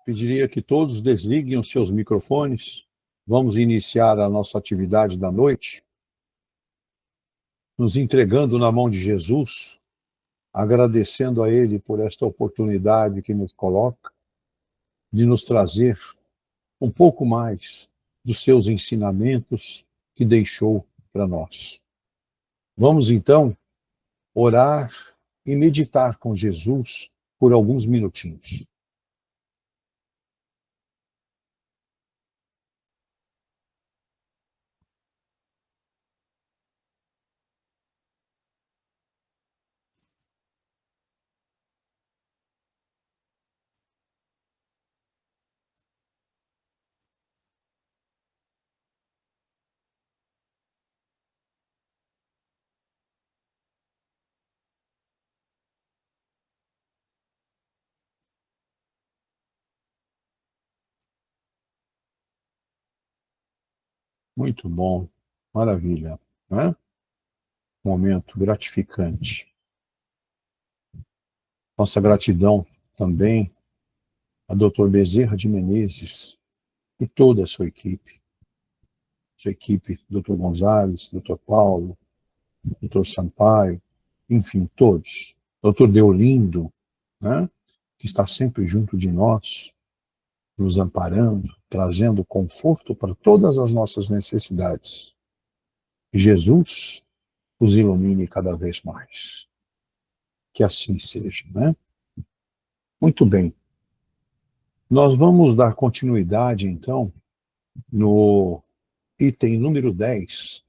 Pediria que todos desliguem os seus microfones. Vamos iniciar a nossa atividade da noite, nos entregando na mão de Jesus, agradecendo a Ele por esta oportunidade que nos coloca, de nos trazer um pouco mais dos seus ensinamentos que deixou para nós. Vamos então orar e meditar com Jesus por alguns minutinhos. Muito bom, maravilha, né? Momento gratificante. Nossa gratidão também a Dr. Bezerra de Menezes e toda a sua equipe, Dr. Gonzalez, Dr. Paulo, Dr. Sampaio, enfim, todos. Dr. Deolindo, né? Que está sempre junto de nós, nos amparando, trazendo conforto para todas as nossas necessidades. Jesus os ilumine cada vez mais. Que assim seja, né? Muito bem. Nós vamos dar continuidade, então, no item número 10,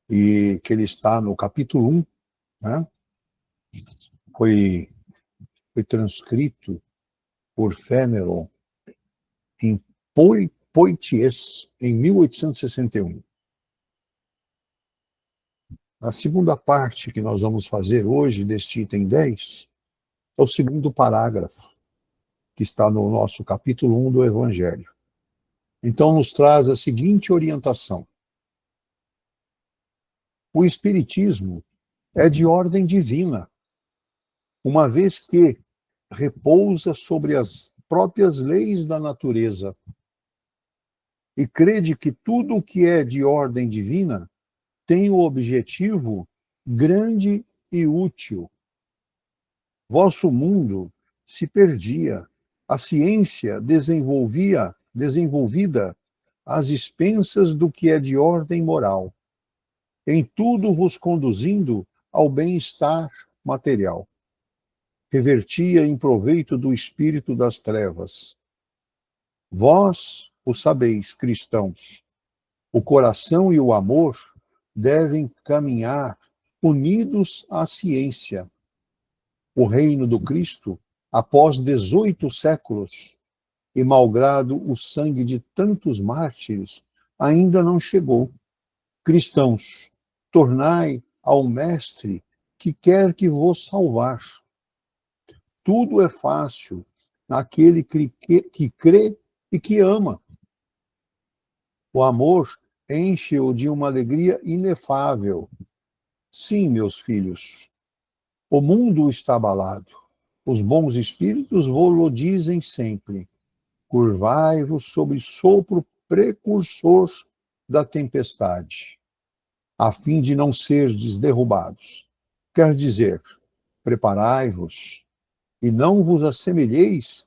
e que ele está no capítulo 1, né? Foi transcrito por Fénelon em Poitiers, em 1861. A segunda parte que nós vamos fazer hoje deste item 10 é o segundo parágrafo, que está no nosso capítulo 1 do Evangelho. Então nos traz a seguinte orientação. O Espiritismo é de ordem divina, uma vez que repousa sobre as próprias leis da natureza e crede que tudo o que é de ordem divina tem o objetivo grande e útil. Vosso mundo se perdia, a ciência desenvolvida às expensas do que é de ordem moral, em tudo vos conduzindo ao bem-estar material. Revertia em proveito do espírito das trevas. Vós o sabeis, cristãos, o coração e o amor devem caminhar unidos à ciência. O reino do Cristo, após 18 séculos, e malgrado o sangue de tantos mártires, ainda não chegou. Cristãos, tornai ao Mestre que quer que vos salvar. Tudo é fácil naquele que crê e que ama. O amor enche-o de uma alegria inefável. Sim, meus filhos, o mundo está abalado. Os bons espíritos vô-lo dizem sempre. Curvai-vos sob sopro precursor da tempestade, a fim de não serdes derrubados. Quer dizer, preparai-vos, e não vos assemelheis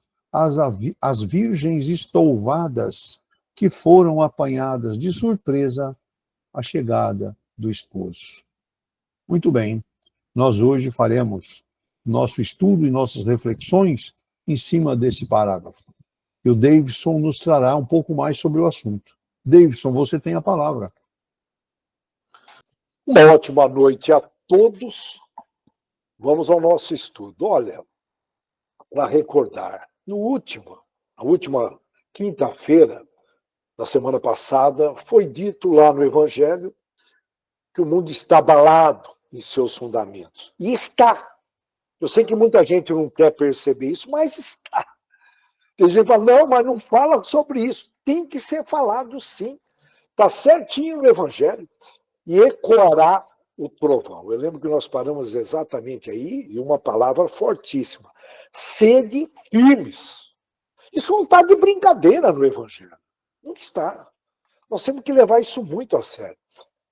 às virgens estouvadas que foram apanhadas de surpresa à chegada do esposo. Muito bem, nós hoje faremos nosso estudo e nossas reflexões em cima desse parágrafo. E o Davidson nos trará um pouco mais sobre o assunto. Davidson, você tem a palavra. Uma ótima noite a todos. Vamos ao nosso estudo. Olha, para recordar, na última quinta-feira da semana passada, foi dito lá no Evangelho que o mundo está abalado em seus fundamentos. E está. Eu sei que muita gente não quer perceber isso, mas está. Tem gente que fala, não, mas não fala sobre isso. Tem que ser falado sim. Está certinho no Evangelho. E ecoará o trovão. Eu lembro que nós paramos exatamente aí, e uma palavra fortíssima. Sede firmes. Isso não está de brincadeira no Evangelho. Não está. Nós temos que levar isso muito a sério.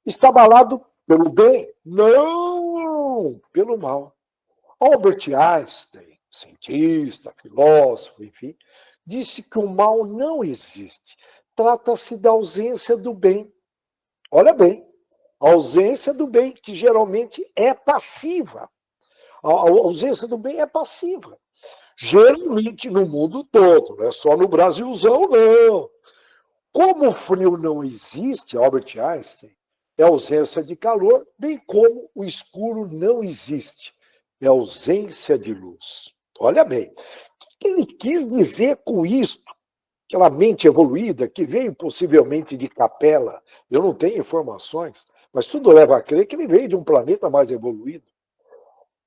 Está abalado pelo bem? Não, pelo mal. Albert Einstein, cientista, filósofo, enfim, disse que o mal não existe. Trata-se da ausência do bem. Olha bem, a ausência do bem, que geralmente é passiva. A ausência do bem é passiva. Geralmente no mundo todo, não é só no Brasilzão, não. Como o frio não existe, Albert Einstein, é ausência de calor, bem como o escuro não existe, é ausência de luz. Olha bem, o que ele quis dizer com isto? Aquela mente evoluída que veio possivelmente de Capela, eu não tenho informações, mas tudo leva a crer que ele veio de um planeta mais evoluído.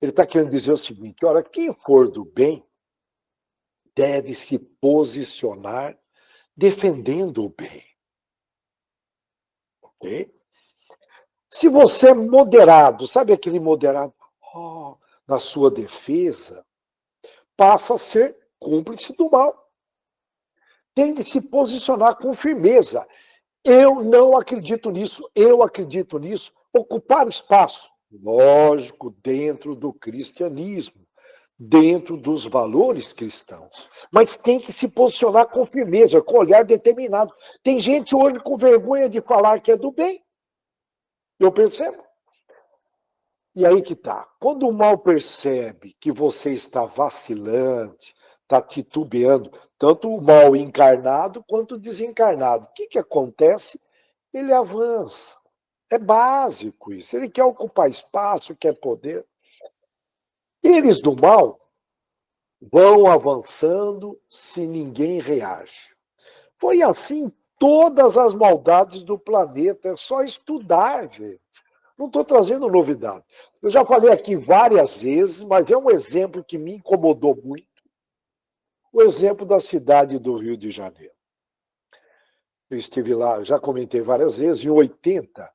Ele está querendo dizer o seguinte: olha, quem for do bem deve se posicionar defendendo o bem. Ok? Se você é moderado, sabe aquele moderado, na sua defesa, passa a ser cúmplice do mal. Tem de se posicionar com firmeza. Eu não acredito nisso, eu acredito nisso. Ocupar espaço, lógico, dentro do cristianismo, dentro dos valores cristãos. Mas tem que se posicionar com firmeza, com olhar determinado. Tem gente hoje com vergonha de falar que é do bem. Eu percebo. E aí que está. Quando o mal percebe que você está vacilante, está titubeando, tanto o mal encarnado quanto o desencarnado, o que acontece? Ele avança. É básico isso. Ele quer ocupar espaço, quer poder. Eles do mal vão avançando se ninguém reage. Foi assim todas as maldades do planeta. É só estudar, gente. Não estou trazendo novidade. Eu já falei aqui várias vezes, mas é um exemplo que me incomodou muito. O exemplo da cidade do Rio de Janeiro. Eu estive lá, já comentei várias vezes, em 80,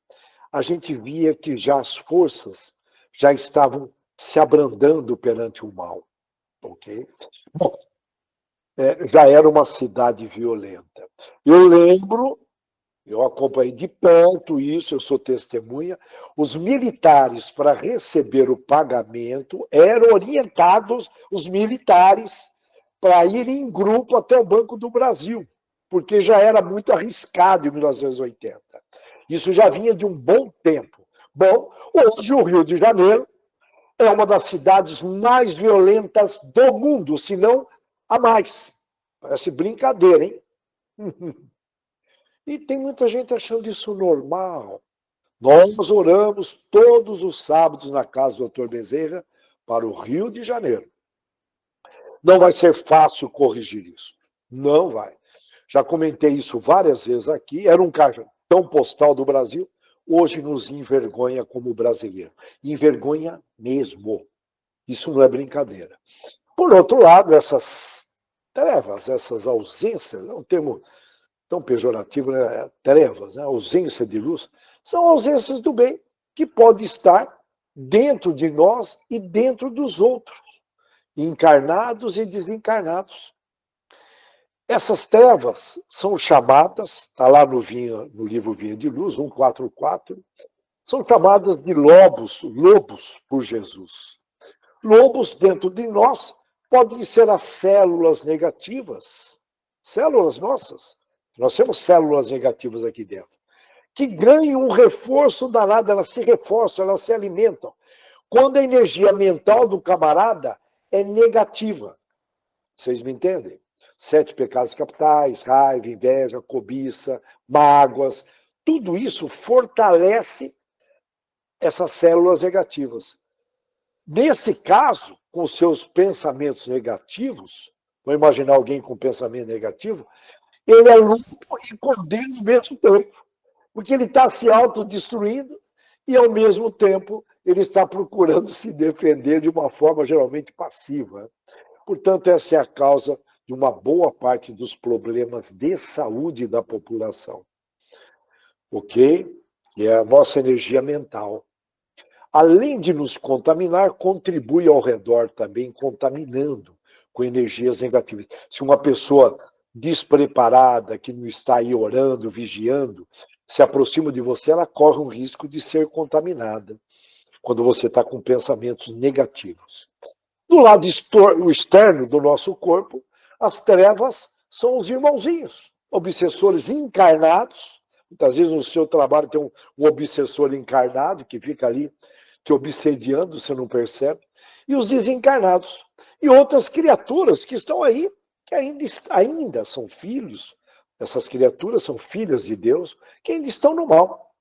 a gente via que já as forças já estavam se abrandando perante o mal. Ok? Bom, já era uma cidade violenta. Eu lembro, eu acompanhei de perto isso, eu sou testemunha, os militares, para receber o pagamento, eram orientados, os militares, para irem em grupo até o Banco do Brasil, porque já era muito arriscado em 1980. Isso já vinha de um bom tempo. Bom, hoje o Rio de Janeiro é uma das cidades mais violentas do mundo, se não a mais. Parece brincadeira, hein? E tem muita gente achando isso normal. Nós oramos todos os sábados na casa do Dr. Bezerra para o Rio de Janeiro. Não vai ser fácil corrigir isso. Não vai. Já comentei isso várias vezes aqui. Era um cartão postal do Brasil. Hoje nos envergonha como brasileiro. Envergonha mesmo. Isso não é brincadeira. Por outro lado, essas trevas, essas ausências, é um termo tão pejorativo, né? Trevas, né? Ausência de luz, são ausências do bem, que pode estar dentro de nós e dentro dos outros, encarnados e desencarnados. Essas trevas são chamadas, está lá no livro Vinha de Luz, 144, são chamadas de lobos por Jesus. Lobos dentro de nós podem ser as células negativas, células nossas. Nós temos células negativas aqui dentro, que ganham um reforço danado, elas se reforçam, elas se alimentam. Quando a energia mental do camarada é negativa, vocês me entendem? 7 pecados capitais, raiva, inveja, cobiça, mágoas, tudo isso fortalece essas células negativas. Nesse caso, com seus pensamentos negativos, vou imaginar alguém com pensamento negativo, ele é louco e cordeiro ao mesmo tempo, porque ele está se autodestruindo e, ao mesmo tempo, ele está procurando se defender de uma forma geralmente passiva. Portanto, essa é a causa de uma boa parte dos problemas de saúde da população. Ok? E é a nossa energia mental. Além de nos contaminar, contribui ao redor também contaminando, com energias negativas. Se uma pessoa despreparada, que não está aí orando, vigiando, se aproxima de você, ela corre um risco de ser contaminada, quando você está com pensamentos negativos. Do lado externo do nosso corpo, as trevas são os irmãozinhos, obsessores encarnados. Muitas vezes no seu trabalho tem um obsessor encarnado que fica ali te obsediando, você não percebe. E os desencarnados. E outras criaturas que estão aí, que ainda são filhos, essas criaturas são filhas de Deus, que ainda estão no mal.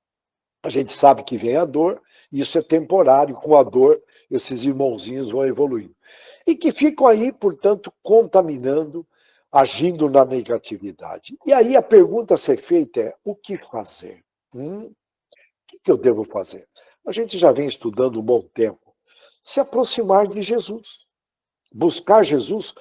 A gente sabe que vem a dor, e isso é temporário, com a dor esses irmãozinhos vão evoluindo. E que ficam aí, portanto, contaminando, agindo na negatividade. E aí a pergunta a ser feita é, o que fazer? O que eu devo fazer? A gente já vem estudando um bom tempo. Se aproximar de Jesus. Buscar Jesus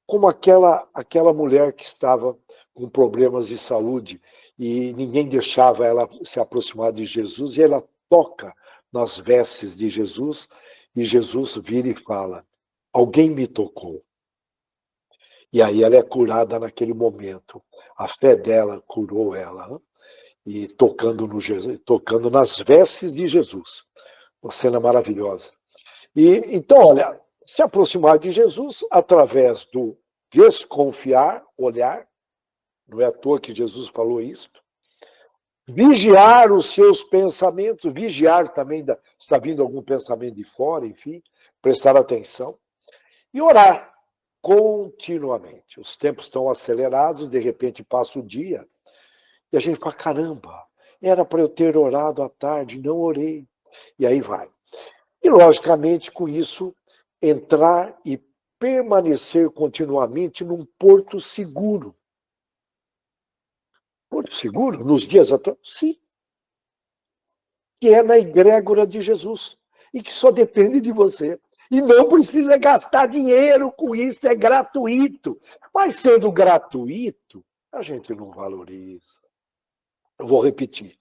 como aquela mulher que estava com problemas de saúde e ninguém deixava ela se aproximar de Jesus, e ela toca nas vestes de Jesus, e Jesus vira e fala, alguém me tocou. E aí ela é curada naquele momento. A fé dela curou ela, e tocando nas vestes de Jesus. Uma cena maravilhosa. E então, olha, se aproximar de Jesus através do desconfiar, olhar, não é à toa que Jesus falou isso, vigiar os seus pensamentos, vigiar também, está vindo algum pensamento de fora, enfim, prestar atenção, e orar continuamente. Os tempos estão acelerados, de repente passa o dia, e a gente fala, caramba, era para eu ter orado à tarde, não orei. E aí vai. E, logicamente, com isso, entrar e permanecer continuamente num porto seguro. Porto seguro? Nos dias atuais? Sim. Que é na egrégora de Jesus. E que só depende de você. E não precisa gastar dinheiro com isso, é gratuito. Mas sendo gratuito, a gente não valoriza. Eu vou repetir.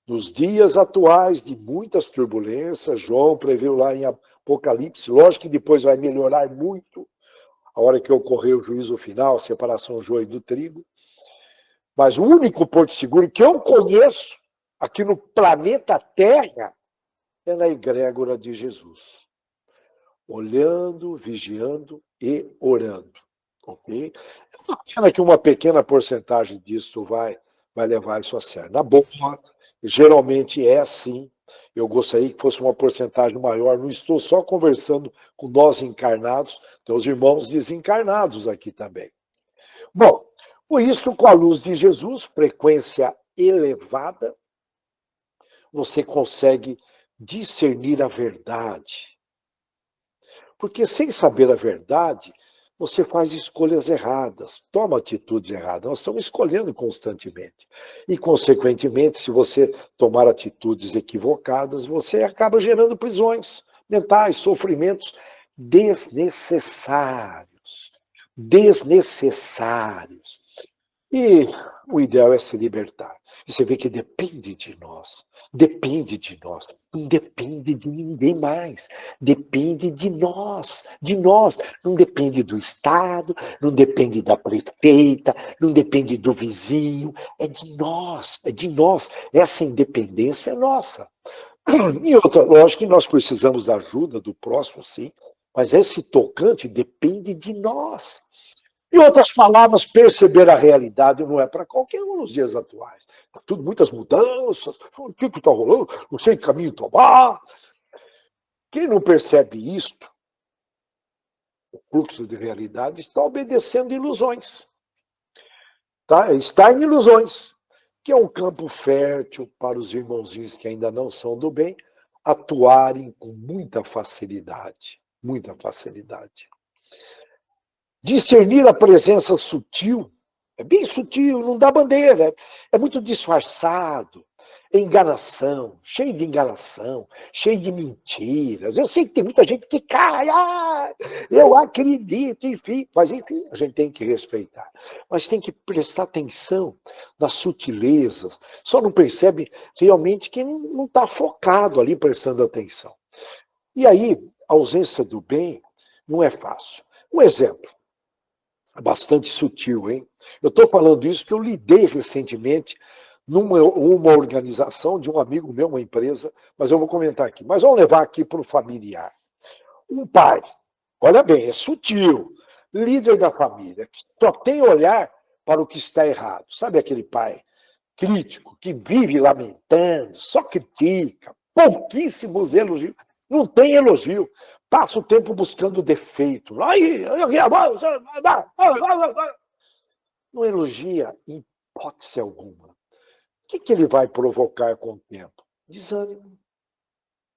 Nos dias atuais de muitas turbulências, João previu lá em Apocalipse, lógico que depois vai melhorar muito, a hora que ocorrer o juízo final, a separação do joio do trigo. Mas o único porto seguro que eu conheço aqui no planeta Terra é na egrégora de Jesus. Olhando, vigiando e orando. Ok? Eu estou vendo que uma pequena porcentagem disso vai levar isso a sério. Na boa, geralmente é assim. Eu gostaria que fosse uma porcentagem maior. Não estou só conversando com nós encarnados, tem os irmãos desencarnados aqui também. Bom, com isso, com a luz de Jesus, frequência elevada, você consegue discernir a verdade. Porque sem saber a verdade, você faz escolhas erradas, toma atitudes erradas. Nós estamos escolhendo constantemente. E, consequentemente, se você tomar atitudes equivocadas, você acaba gerando prisões mentais, sofrimentos desnecessários. Desnecessários. E o ideal é se libertar. E você vê que depende de nós. Depende de nós. Não depende de ninguém mais. Depende de nós. De nós. Não depende do Estado, não depende da prefeita, não depende do vizinho. É de nós. É de nós. Essa independência é nossa. E outra, lógico que nós precisamos da ajuda do próximo, sim. Mas esse tocante depende de nós. Em outras palavras, perceber a realidade não é para qualquer um nos dias atuais. Está tudo, muitas mudanças, o que está rolando, não sei que caminho tomar. Quem não percebe isto, o fluxo de realidade, está obedecendo ilusões. Tá? Está em ilusões, que é um campo fértil para os irmãozinhos que ainda não são do bem atuarem com muita facilidade. Muita facilidade. Discernir a presença sutil, é bem sutil, não dá bandeira, é muito disfarçado, é enganação, cheio de mentiras. Eu sei que tem muita gente que cai, eu acredito, enfim, mas enfim, a gente tem que respeitar. Mas tem que prestar atenção nas sutilezas, só não percebe realmente quem não está focado ali prestando atenção. E aí, a ausência do bem não é fácil. Um exemplo. bastante sutil, hein? Eu estou falando isso porque eu lidei recentemente numa uma organização de um amigo meu, uma empresa, mas eu vou comentar aqui. Mas vamos levar aqui para o familiar. Um pai, olha bem, é sutil, líder da família, que só tem olhar para o que está errado. Sabe aquele pai crítico que vive lamentando, só critica, pouquíssimos elogios, não tem elogio, passa o tempo buscando defeito. Não elogia em hipótese alguma. O que ele vai provocar com o tempo? Desânimo,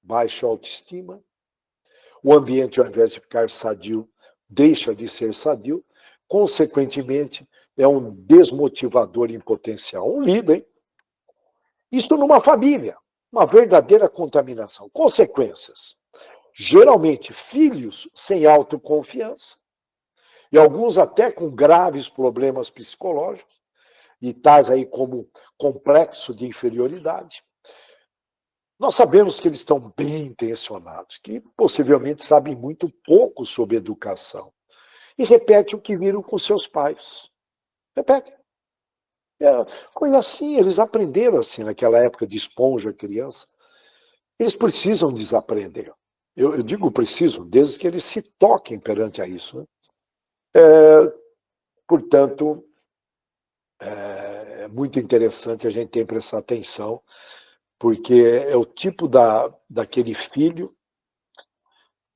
baixa autoestima. O ambiente, ao invés de ficar sadio, deixa de ser sadio. Consequentemente, é um desmotivador em potencial. Um líder, hein? Isso numa família, uma verdadeira contaminação. Consequências. Geralmente, filhos sem autoconfiança, e alguns até com graves problemas psicológicos, e tais aí como complexo de inferioridade. Nós sabemos que eles estão bem intencionados, que possivelmente sabem muito pouco sobre educação, e repetem o que viram com seus pais. Repete. Foi assim, eles aprenderam assim naquela época de esponja criança. Eles precisam desaprender. Eu digo precisam, desde que eles se toquem perante a isso. Né? Portanto, é muito interessante a gente ter prestar atenção, porque é o tipo daquele filho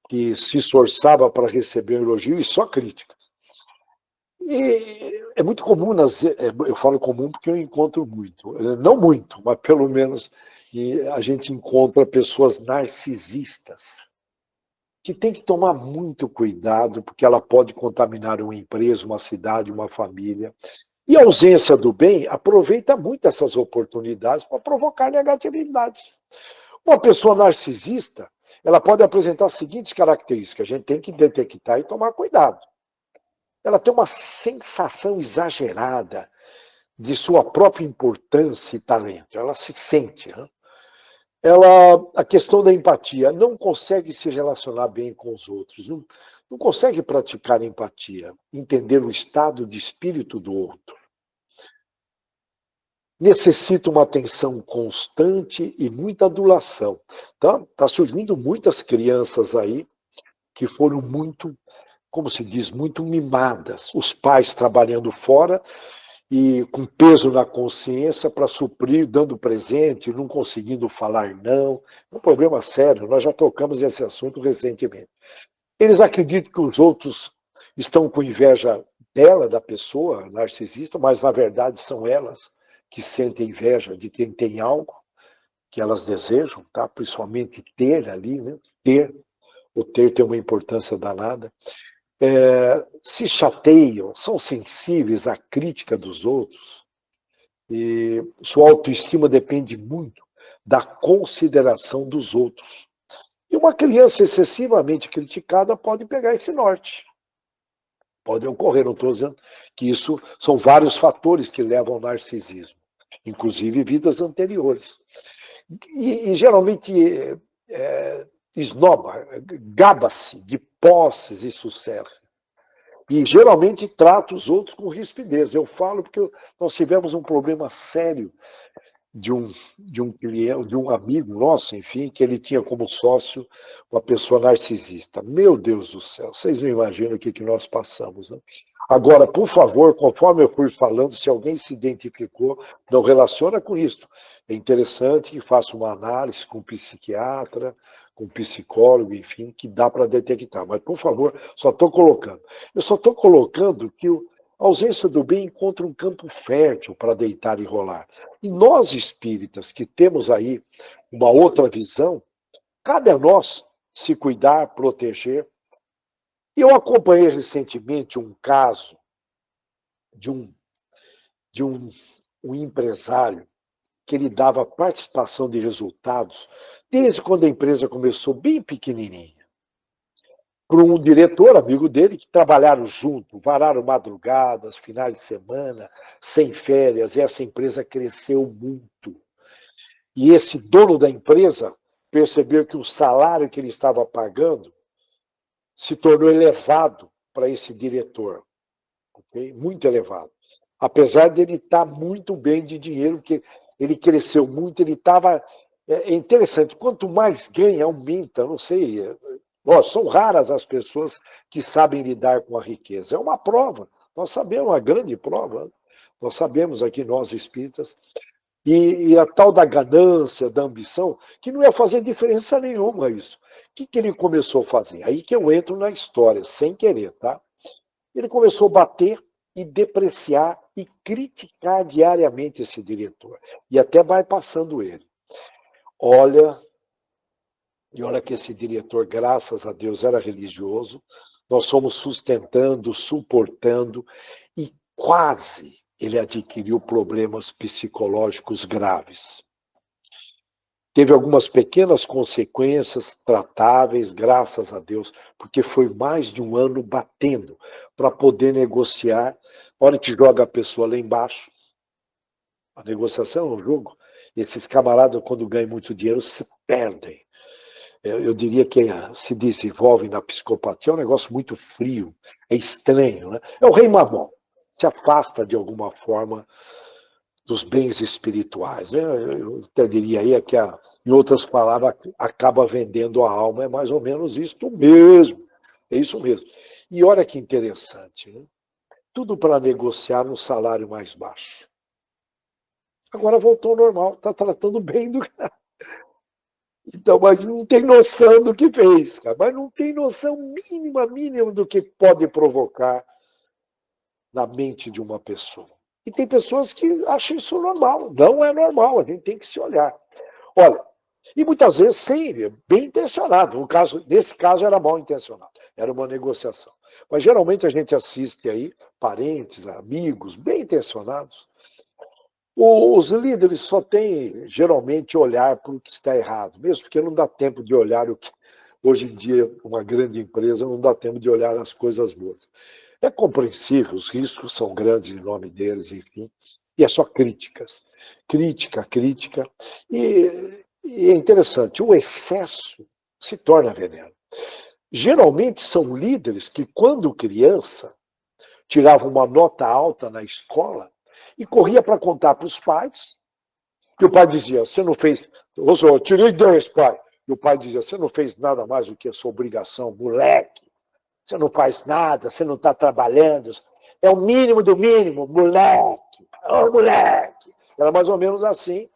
que se esforçava para receber um elogio e só críticas. E é muito comum, eu falo comum porque eu encontro muito, não muito, mas pelo menos a gente encontra pessoas narcisistas, que tem que tomar muito cuidado, porque ela pode contaminar uma empresa, uma cidade, uma família. E a ausência do bem aproveita muito essas oportunidades para provocar negatividades. Uma pessoa narcisista, ela pode apresentar as seguintes características, a gente tem que detectar e tomar cuidado. Ela tem uma sensação exagerada de sua própria importância e talento, ela se sente. Né? A questão da empatia, não consegue se relacionar bem com os outros, não consegue praticar empatia, entender o estado de espírito do outro. Necessita uma atenção constante e muita adulação. Tá surgindo muitas crianças aí que foram muito, como se diz, muito mimadas. Os pais trabalhando fora e com peso na consciência para suprir, dando presente, não conseguindo falar não. É um problema sério, nós já tocamos esse assunto recentemente. Eles acreditam que os outros estão com inveja dela, da pessoa narcisista, mas na verdade são elas que sentem inveja de quem tem algo que elas desejam, tá? Principalmente ter ali, né? O ter tem uma importância danada. Se chateiam, são sensíveis à crítica dos outros, e sua autoestima depende muito da consideração dos outros. E uma criança excessivamente criticada pode pegar esse norte. Pode ocorrer, não estou dizendo que isso são vários fatores que levam ao narcisismo, inclusive vidas anteriores. E geralmente esnoba, gaba-se de posses e sucesso. E geralmente trata os outros com rispidez. Eu falo porque nós tivemos um problema sério de um cliente, de um amigo nosso, enfim, que ele tinha como sócio uma pessoa narcisista. Meu Deus do céu, vocês não imaginam o que nós passamos, né? Agora, por favor, conforme eu fui falando, se alguém se identificou, não relaciona com isso. É interessante que faça uma análise com um psiquiatra, com um psicólogo, enfim, que dá para detectar. Mas, por favor, só estou colocando. Eu só estou colocando que a ausência do bem encontra um campo fértil para deitar e rolar. E nós espíritas, que temos aí uma outra visão, cabe a nós se cuidar, proteger. E eu acompanhei recentemente um caso de um empresário que ele dava participação de resultados desde quando a empresa começou bem pequenininha, para um diretor, amigo dele, que trabalharam junto, vararam madrugadas, finais de semana, sem férias, e essa empresa cresceu muito. E esse dono da empresa percebeu que o salário que ele estava pagando se tornou elevado para esse diretor. ok? Muito elevado. Apesar de ele estar muito bem de dinheiro, porque ele cresceu muito, ele estava... É interessante, quanto mais ganha, aumenta, não sei... São raras as pessoas que sabem lidar com a riqueza. É uma prova. Nós sabemos, uma grande prova. Nós sabemos aqui, nós espíritas, e a tal da ganância, da ambição, que não ia fazer diferença nenhuma isso. O que ele começou a fazer? Aí que eu entro na história, sem querer, tá? Ele começou a bater e depreciar e criticar diariamente esse diretor. E até bypassando ele. Olha que esse diretor, graças a Deus, era religioso. Nós fomos sustentando, suportando, e quase ele adquiriu problemas psicológicos graves. Teve algumas pequenas consequências tratáveis, graças a Deus, porque foi mais de um ano batendo para poder negociar. A hora que joga a pessoa lá embaixo, a negociação é um jogo. Esses camaradas, quando ganham muito dinheiro, se perdem. Eu diria que se desenvolve na psicopatia, é um negócio muito frio, é estranho, né? É o rei Mamon, se afasta de alguma forma dos bens espirituais, né? Eu até diria aí que, em outras palavras, acaba vendendo a alma, é mais ou menos isto mesmo, é isso mesmo. E olha que interessante, né? Tudo para negociar um salário mais baixo. Agora voltou ao normal, está tratando bem do cara. Então, mas não tem noção do que fez, cara. Mas não tem noção mínima do que pode provocar na mente de uma pessoa. E tem pessoas que acham isso normal. Não é normal, a gente tem que se olhar. Olha, e muitas vezes, sim, bem intencionado. Nesse caso era mal intencionado, era uma negociação. Mas geralmente a gente assiste aí parentes, amigos, bem intencionados. Os líderes só têm, geralmente, olhar para o que está errado, mesmo porque não dá tempo de olhar o que, hoje em dia, uma grande empresa não dá tempo de olhar as coisas boas. É compreensível, os riscos são grandes em nome deles, enfim, e é só críticas. Crítica. E é interessante, o excesso se torna veneno. Geralmente são líderes que, quando criança, tiravam uma nota alta na escola e corria para contar para os pais, que o pai dizia, você não fez... Eu tirei 10, pai. E o pai dizia, você não fez nada mais do que a sua obrigação, moleque. Você não faz nada, você não está trabalhando. É o mínimo do mínimo, moleque. Ô, moleque. Era mais ou menos assim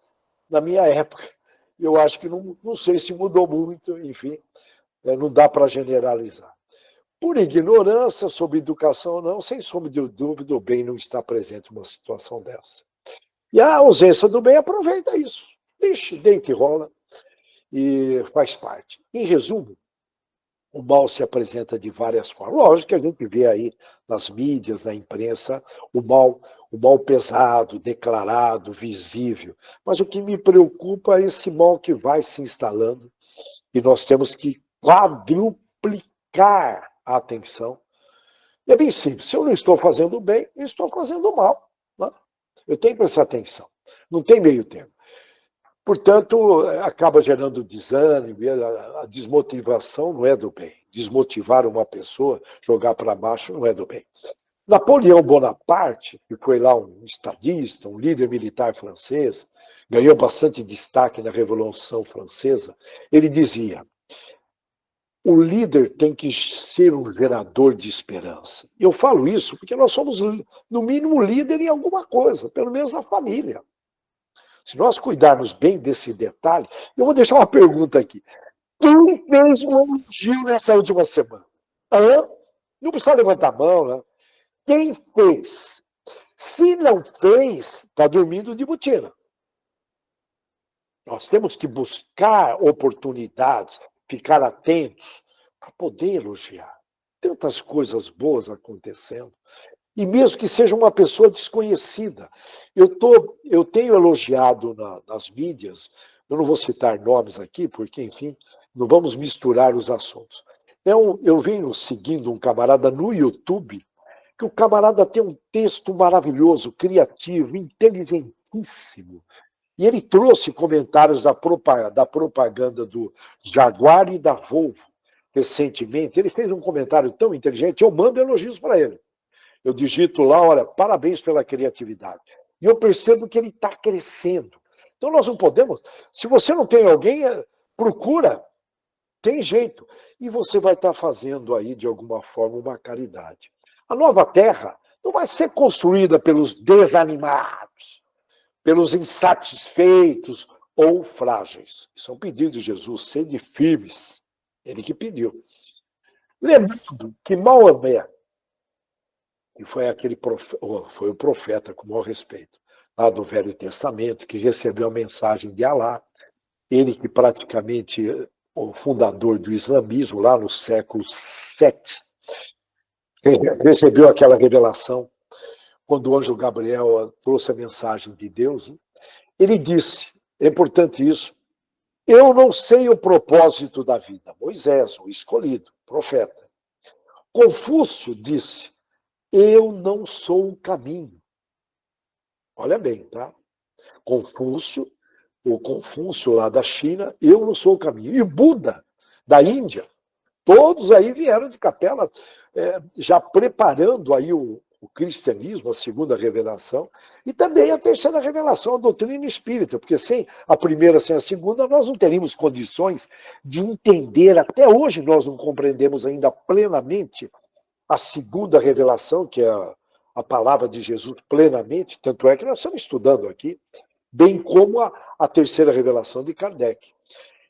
na minha época. Eu acho que não sei se mudou muito, enfim, não dá para generalizar. Por ignorância sobre educação ou não, sem sombra de dúvida, o bem não está presente numa situação dessa. E a ausência do bem aproveita isso. Vixe, deita e rola, e faz parte. Em resumo, o mal se apresenta de várias formas. Lógico que a gente vê aí nas mídias, na imprensa, o mal pesado, declarado, visível. Mas o que me preocupa é esse mal que vai se instalando, e nós temos que quadruplicar a atenção. É bem simples, se eu não estou fazendo bem, eu estou fazendo mal. Né? Eu tenho que prestar atenção. Não tem meio termo. Portanto, acaba gerando desânimo, a desmotivação não é do bem. Desmotivar uma pessoa, jogar para baixo, não é do bem. Napoleão Bonaparte, que foi lá um estadista, um líder militar francês, ganhou bastante destaque na Revolução Francesa, ele dizia: o líder tem que ser um gerador de esperança. Eu falo isso porque nós somos, no mínimo, líder em alguma coisa, pelo menos na família. Se nós cuidarmos bem desse detalhe, eu vou deixar uma pergunta aqui. Quem fez um elogio nessa última semana? Não precisa levantar a mão, né? Quem fez? Se não fez, está dormindo de botina. Nós temos que buscar oportunidades, ficar atentos para poder elogiar. Tantas coisas boas acontecendo. E mesmo que seja uma pessoa desconhecida. Eu tenho elogiado nas mídias, eu não vou citar nomes aqui, porque, enfim, não vamos misturar os assuntos. Eu venho seguindo um camarada no YouTube, que o camarada tem um texto maravilhoso, criativo, inteligentíssimo. E ele trouxe comentários da propaganda do Jaguar e da Volvo recentemente. Ele fez um comentário tão inteligente, eu mando elogios para ele. Eu digito lá, olha, parabéns pela criatividade. E eu percebo que ele está crescendo. Então nós não podemos, se você não tem alguém, procura, tem jeito. E você vai estar fazendo aí, de alguma forma, uma caridade. A nova terra não vai ser construída pelos desanimados, pelos insatisfeitos ou frágeis. Isso é um pedido de Jesus, sede firmes. Ele que pediu. Lembrando que Maomé, que foi foi o profeta com o maior respeito, lá do Velho Testamento, que recebeu a mensagem de Alá, ele que praticamente o fundador do islamismo, lá no século VII, recebeu aquela revelação, quando o anjo Gabriel trouxe a mensagem de Deus, ele disse, é importante isso, eu não sei o propósito da vida. Moisés, o escolhido, profeta. Confúcio disse, eu não sou o caminho. Olha bem, tá? Confúcio, o Confúcio lá da China, eu não sou o caminho. E Buda, da Índia, todos aí vieram de capela, já preparando aí o cristianismo, a segunda revelação, e também a terceira revelação, a doutrina espírita, porque sem a primeira, sem a segunda, nós não teríamos condições de entender, até hoje nós não compreendemos ainda plenamente a segunda revelação, que é a palavra de Jesus plenamente, tanto é que nós estamos estudando aqui, bem como a terceira revelação de Kardec.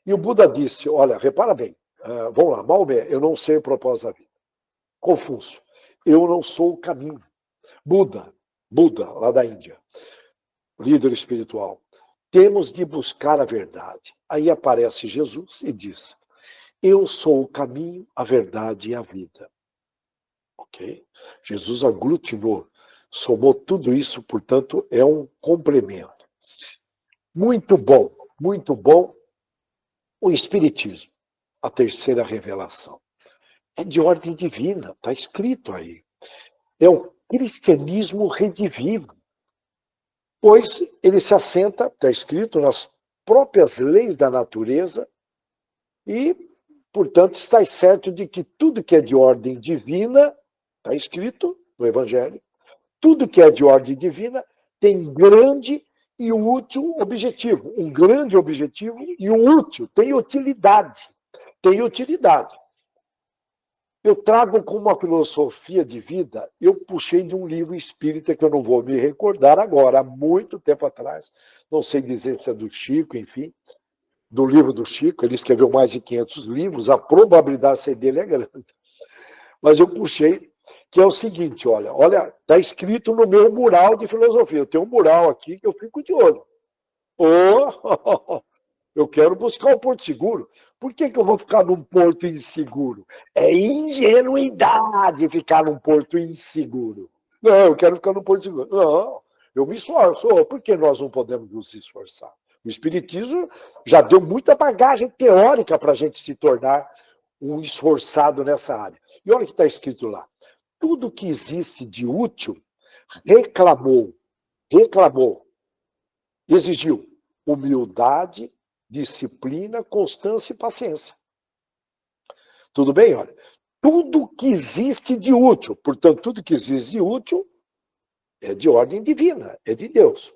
E o Buda disse, olha, repara bem, vamos lá, Maomé, eu não sei o propósito da vida. Confúcio, eu não sou o caminho. Buda, lá da Índia, líder espiritual, temos de buscar a verdade. Aí aparece Jesus e diz, eu sou o caminho, a verdade e a vida. Ok? Jesus aglutinou, somou tudo isso, portanto, é um complemento. Muito bom, muito bom. O Espiritismo, a terceira revelação. É de ordem divina, está escrito aí. É o cristianismo redivivo, pois ele se assenta, está escrito, nas próprias leis da natureza e, portanto, está certo de que tudo que é de ordem divina, está escrito no Evangelho, tudo que é de ordem divina tem grande e útil objetivo. Um grande objetivo e um útil, tem utilidade. Tem utilidade. Eu trago como uma filosofia de vida, eu puxei de um livro espírita que eu não vou me recordar agora, há muito tempo atrás, não sei dizer se é do Chico, enfim, do livro do Chico, ele escreveu mais de 500 livros, a probabilidade de ser dele é grande. Mas eu puxei, que é o seguinte, olha, está escrito no meu mural de filosofia, eu tenho um mural aqui que eu fico de olho. Eu quero buscar o Porto Seguro. Por que eu vou ficar num porto inseguro? É ingenuidade ficar num porto inseguro. Não, eu quero ficar num porto seguro. Não, eu me esforço. Por que nós não podemos nos esforçar? O Espiritismo já deu muita bagagem teórica para a gente se tornar um esforçado nessa área. E olha o que está escrito lá. Tudo que existe de útil reclamou, exigiu humildade, disciplina, constância e paciência. Tudo bem? Olha, tudo que existe de útil, portanto, tudo que existe de útil é de ordem divina, é de Deus.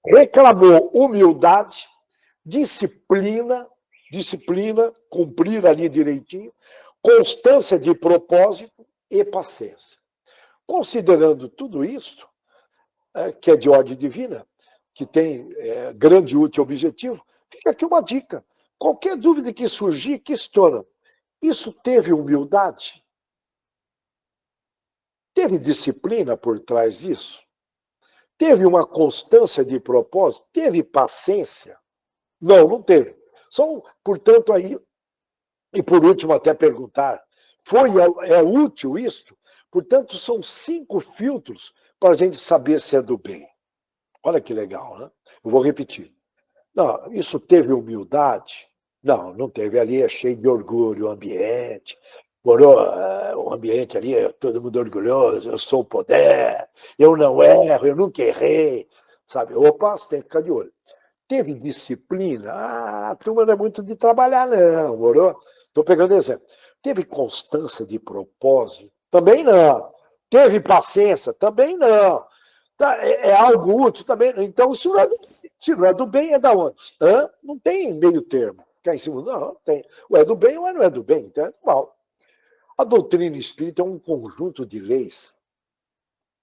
Reclamou humildade, disciplina, cumprir ali direitinho, constância de propósito e paciência. Considerando tudo isso, que é de ordem divina, que tem grande útil objetivo, fica aqui uma dica. Qualquer dúvida que surgir, questiona. Isso teve humildade? Teve disciplina por trás disso? Teve uma constância de propósito? Teve paciência? Não, não teve. Só, portanto, aí, e por último até perguntar, é útil isso? Portanto, são 5 filtros para a gente saber se é do bem. Olha que legal, né? Eu vou repetir. Não, isso teve humildade? Não, não teve. Ali é cheio de orgulho o ambiente. O ambiente ali é todo mundo orgulhoso, eu sou o poder, eu não erro, eu nunca errei. Sabe? Opa, você tem que ficar de olho. Teve disciplina? Ah, a turma não é muito de trabalhar, não, moro? Estou pegando exemplo. Teve constância de propósito? Também não. Teve paciência? Também não. É algo útil? Também não. Então, se não é do bem, é da onde? Não tem meio termo. Cá em cima, não tem. Ou é do bem ou não é do bem. Então é do mal. A doutrina espírita é um conjunto de leis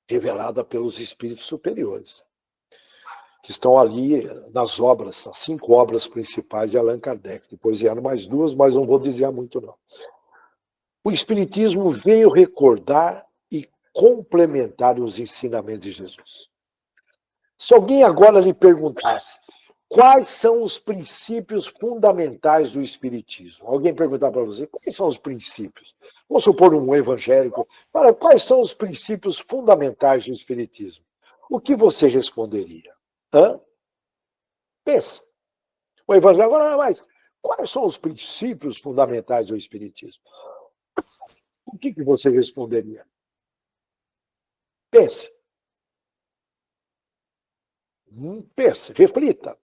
revelada pelos espíritos superiores, que estão ali nas obras, as 5 obras principais de Allan Kardec. Depois vieram mais 2, mas não vou dizer muito, não. O Espiritismo veio recordar e complementar os ensinamentos de Jesus. Se alguém agora lhe perguntasse quais são os princípios fundamentais do Espiritismo, alguém perguntar para você, quais são os princípios? Vamos supor um evangélico, quais são os princípios fundamentais do Espiritismo? O que você responderia? Pensa. O evangélico, mas quais são os princípios fundamentais do Espiritismo? O que você responderia? Pense. Pense, reflita.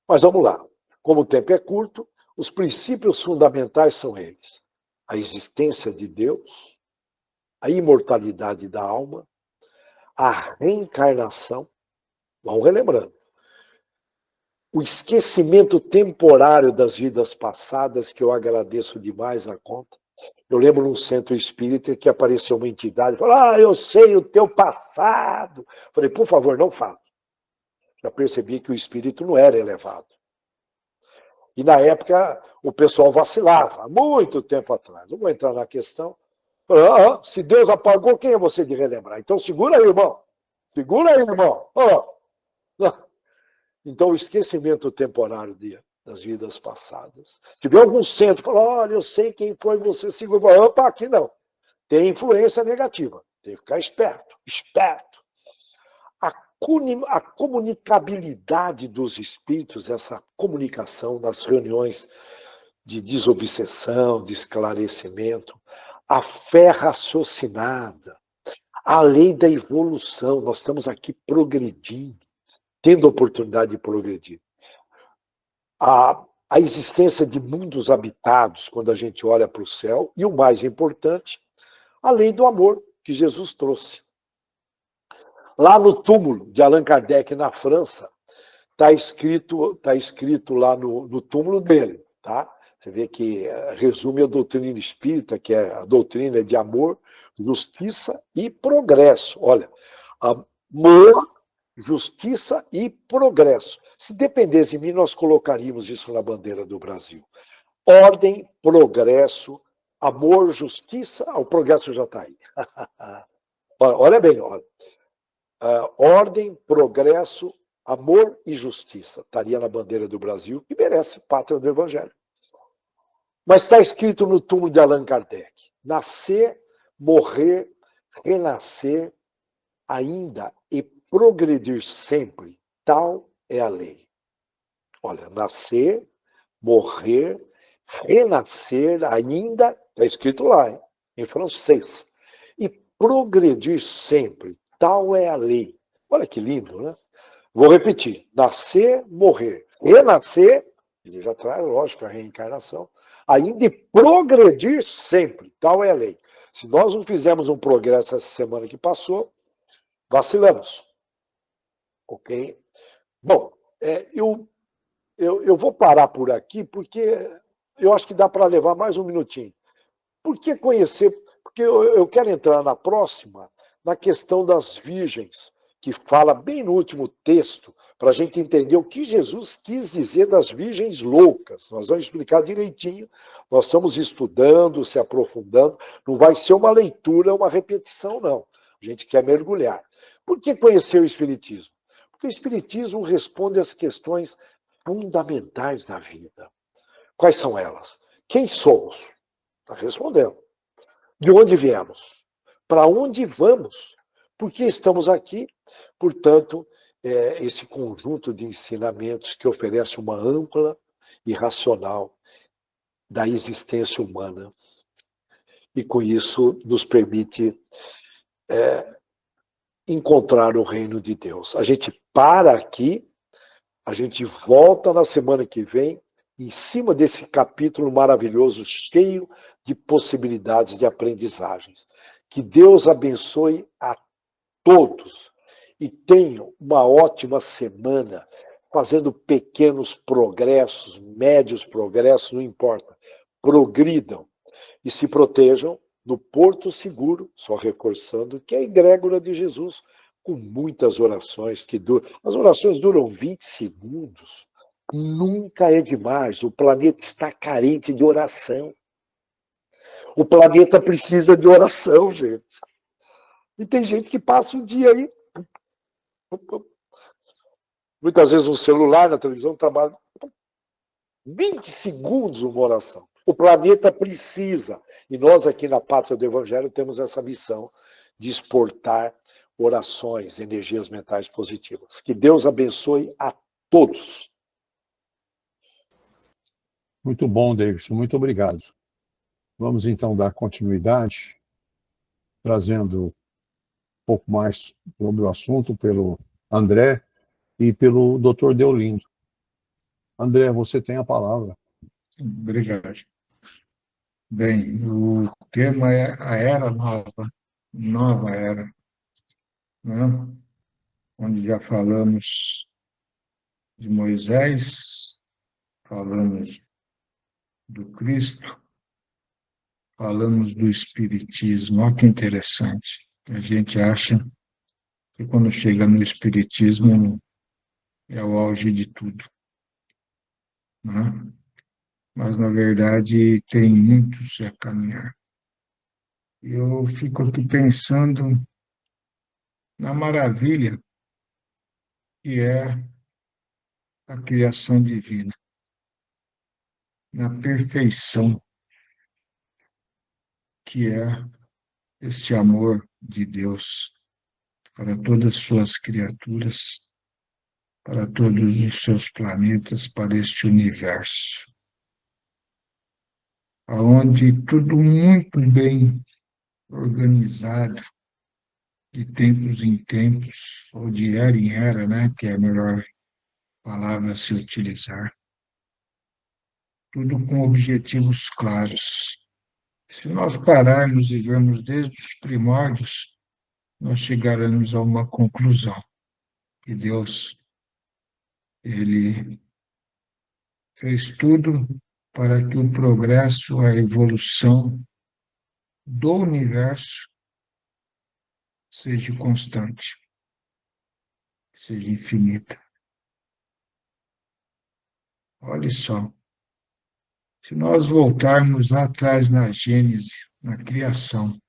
Mas vamos lá. Como o tempo é curto, os princípios fundamentais são eles: a existência de Deus, a imortalidade da alma, a reencarnação, vamos relembrando, o esquecimento temporário das vidas passadas, que eu agradeço demais a conta. Eu lembro num centro espírita que apareceu uma entidade e falou: eu sei o teu passado. Falei, por favor, não fale. Já percebi que o espírito não era elevado. E na época o pessoal vacilava, há muito tempo atrás. Não vou entrar na questão. Falei, se Deus apagou, quem é você de relembrar? Então segura aí, irmão. Segura aí, irmão. Então o esquecimento temporário das vidas passadas. Se tiver algum centro, fala, olha, eu sei quem foi você, segura. Opa, aqui não. Tem influência negativa. Tem que ficar esperto, esperto. A comunicabilidade dos espíritos, essa comunicação nas reuniões de desobsessão, de esclarecimento, a fé raciocinada, a lei da evolução. Nós estamos aqui progredindo, tendo a oportunidade de progredir. A existência de mundos habitados, quando a gente olha para o céu, e o mais importante, a lei do amor que Jesus trouxe. Lá no túmulo de Allan Kardec, na França, está escrito lá no túmulo dele, tá? Você vê que resume a doutrina espírita, que é a doutrina de amor, justiça e progresso. Olha, amor, justiça e progresso. Se dependesse de mim, nós colocaríamos isso na bandeira do Brasil. Ordem, progresso, amor, justiça. O progresso já está aí. Olha bem, olha. Ordem, progresso, amor e justiça. Estaria na bandeira do Brasil, que merece pátria do Evangelho. Mas está escrito no túmulo de Allan Kardec: nascer, morrer, renascer, ainda e progredir sempre, tal é a lei. Olha, nascer, morrer, renascer, ainda, está escrito lá, hein, em francês, e progredir sempre, tal é a lei. Olha que lindo, né? Vou repetir: nascer, morrer, renascer, ele já traz, lógico, a reencarnação, ainda e progredir sempre, tal é a lei. Se nós não fizermos um progresso essa semana que passou, vacilamos. Ok? Bom, eu vou parar por aqui, porque eu acho que dá para levar mais um minutinho. Por que conhecer? Porque eu quero entrar na próxima, na questão das virgens, que fala bem no último texto, para a gente entender o que Jesus quis dizer das virgens loucas. Nós vamos explicar direitinho, nós estamos estudando, se aprofundando, não vai ser uma leitura, uma repetição, não. A gente quer mergulhar. Por que conhecer o Espiritismo? Porque o Espiritismo responde às questões fundamentais da vida. Quais são elas? Quem somos? Está respondendo. De onde viemos? Para onde vamos? Por que estamos aqui? Portanto, esse conjunto de ensinamentos que oferece uma ampla e racional da existência humana. E com isso nos permite encontrar o reino de Deus. A gente para aqui, a gente volta na semana que vem, em cima desse capítulo maravilhoso, cheio de possibilidades de aprendizagens. Que Deus abençoe a todos e tenham uma ótima semana, fazendo pequenos progressos, médios progressos, não importa. Progridam e se protejam no Porto Seguro, só reforçando que é a egrégora de Jesus, com muitas orações que duram. As orações duram 20 segundos. Nunca é demais. O planeta está carente de oração. O planeta precisa de oração, gente. E tem gente que passa um dia aí, muitas vezes no celular, na televisão, trabalha 20 segundos uma oração. O planeta precisa. E nós aqui na Pátria do Evangelho temos essa missão de exportar orações, energias mentais positivas. Que Deus abençoe a todos. Muito bom, Davidson, muito obrigado. Vamos então dar continuidade, trazendo um pouco mais sobre o assunto pelo André e pelo Dr. Deolindo. André, você tem a palavra. Obrigado. Bem, o tema é a Era Nova, Nova Era, né? Onde já falamos de Moisés, falamos do Cristo, falamos do Espiritismo. Olha que interessante. A gente acha que quando chega no Espiritismo é o auge de tudo, né? Mas, na verdade, tem muitos a caminhar. Eu fico aqui pensando na maravilha que é a criação divina, na perfeição que é este amor de Deus para todas as suas criaturas, para todos os seus planetas, para este universo, aonde tudo muito bem organizado, de tempos em tempos, ou de era em era, né, que é a melhor palavra a se utilizar, tudo com objetivos claros. Se nós pararmos e vermos desde os primórdios, nós chegaremos a uma conclusão, que Deus, ele fez tudo para que o progresso, a evolução do universo seja constante, seja infinita. Olha só, se nós voltarmos lá atrás na Gênese, na criação,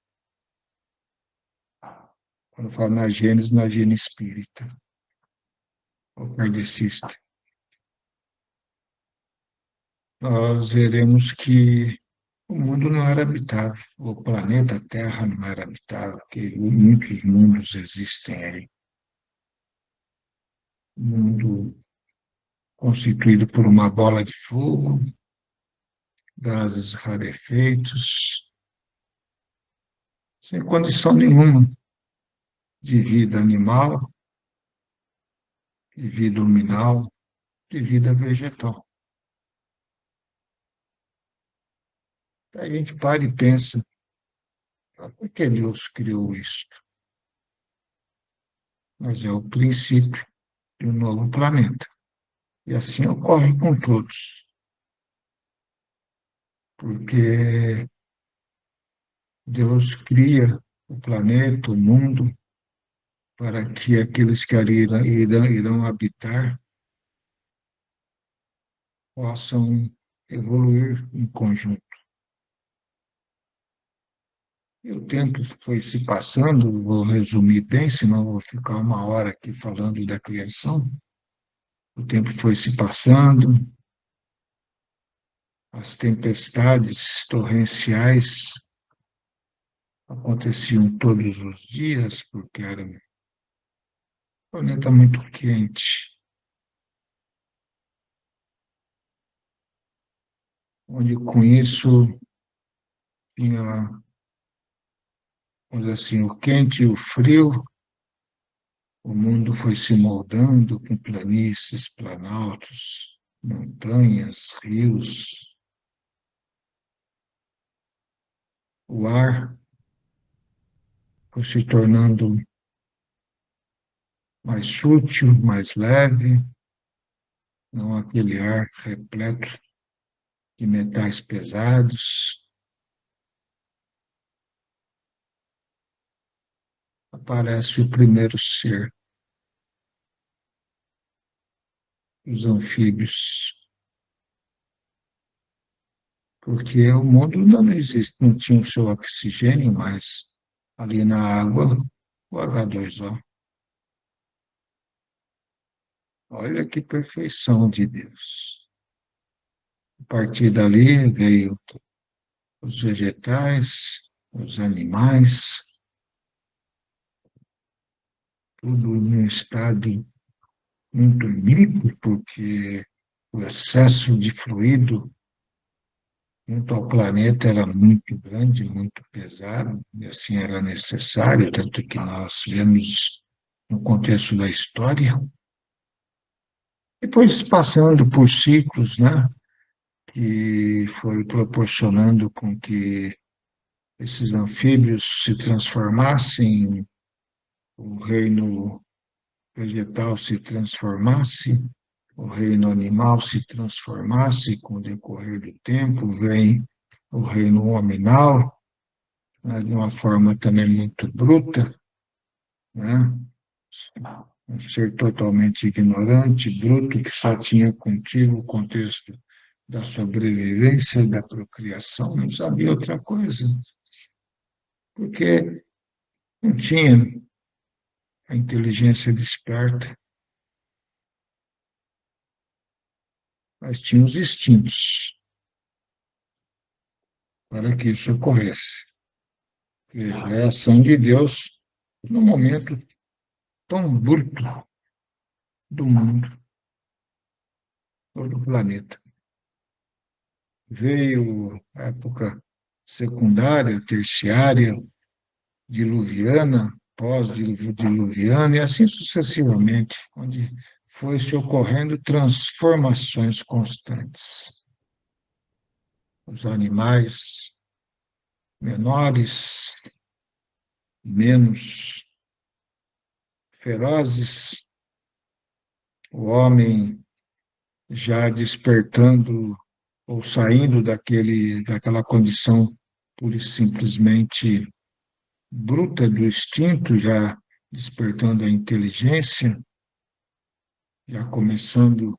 quando eu falo na Gênese espírita, ou kardecista, nós veremos que o mundo não era habitável, o planeta Terra não era habitável, porque muitos mundos existem aí. Um mundo constituído por uma bola de fogo, gases rarefeitos, sem condição nenhuma de vida animal, de vida luminal, de vida vegetal. Aí a gente para e pensa, por que Deus criou isto? Mas é o princípio de um novo planeta. E assim ocorre com todos. Porque Deus cria o planeta, o mundo, para que aqueles que ali irão habitar possam evoluir em conjunto. E o tempo foi se passando, vou resumir bem, senão vou ficar uma hora aqui falando da criação. O tempo foi se passando, as tempestades torrenciais aconteciam todos os dias, porque era um planeta muito quente, onde com isso tinha, vamos dizer assim, o quente e o frio, o mundo foi se moldando com planícies, planaltos, montanhas, rios, o ar foi se tornando mais sutil, mais leve, não aquele ar repleto de metais pesados. Aparece o primeiro ser, os anfíbios, porque o mundo ainda não existe, não tinha o seu oxigênio, mas ali na água, o H2O. Olha que perfeição de Deus. A partir dali veio os vegetais, os animais, tudo em um estado muito limpo, porque o excesso de fluido junto ao planeta era muito grande, muito pesado, e assim era necessário, tanto que nós vemos no contexto da história. Depois passando por ciclos, né, que foi proporcionando com que esses anfíbios se transformassem, o reino vegetal se transformasse, o reino animal se transformasse, com o decorrer do tempo, vem o reino hominal, né, de uma forma também muito bruta, né? Um ser totalmente ignorante, bruto, que só tinha contigo o contexto da sobrevivência, da procriação, não sabia outra coisa, porque não tinha a inteligência desperta, mas tinha os instintos para que isso ocorresse. Veja, é a ação de Deus no momento tão bruto do mundo, ou do planeta. Veio a época secundária, terciária, diluviana, pós-diluviana, e assim sucessivamente, onde foi se ocorrendo transformações constantes. Os animais menores, menos ferozes, o homem já despertando ou saindo daquela condição pura e simplesmente bruta do instinto, já despertando a inteligência, já começando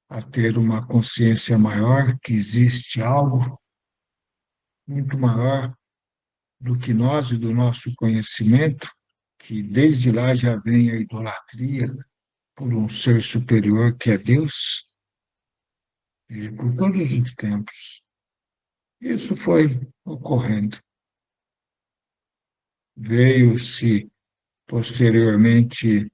a ter uma consciência maior que existe algo muito maior do que nós e do nosso conhecimento, que desde lá já vem a idolatria por um ser superior que é Deus, e por todos os tempos. Isso foi ocorrendo. Veio-se posteriormente,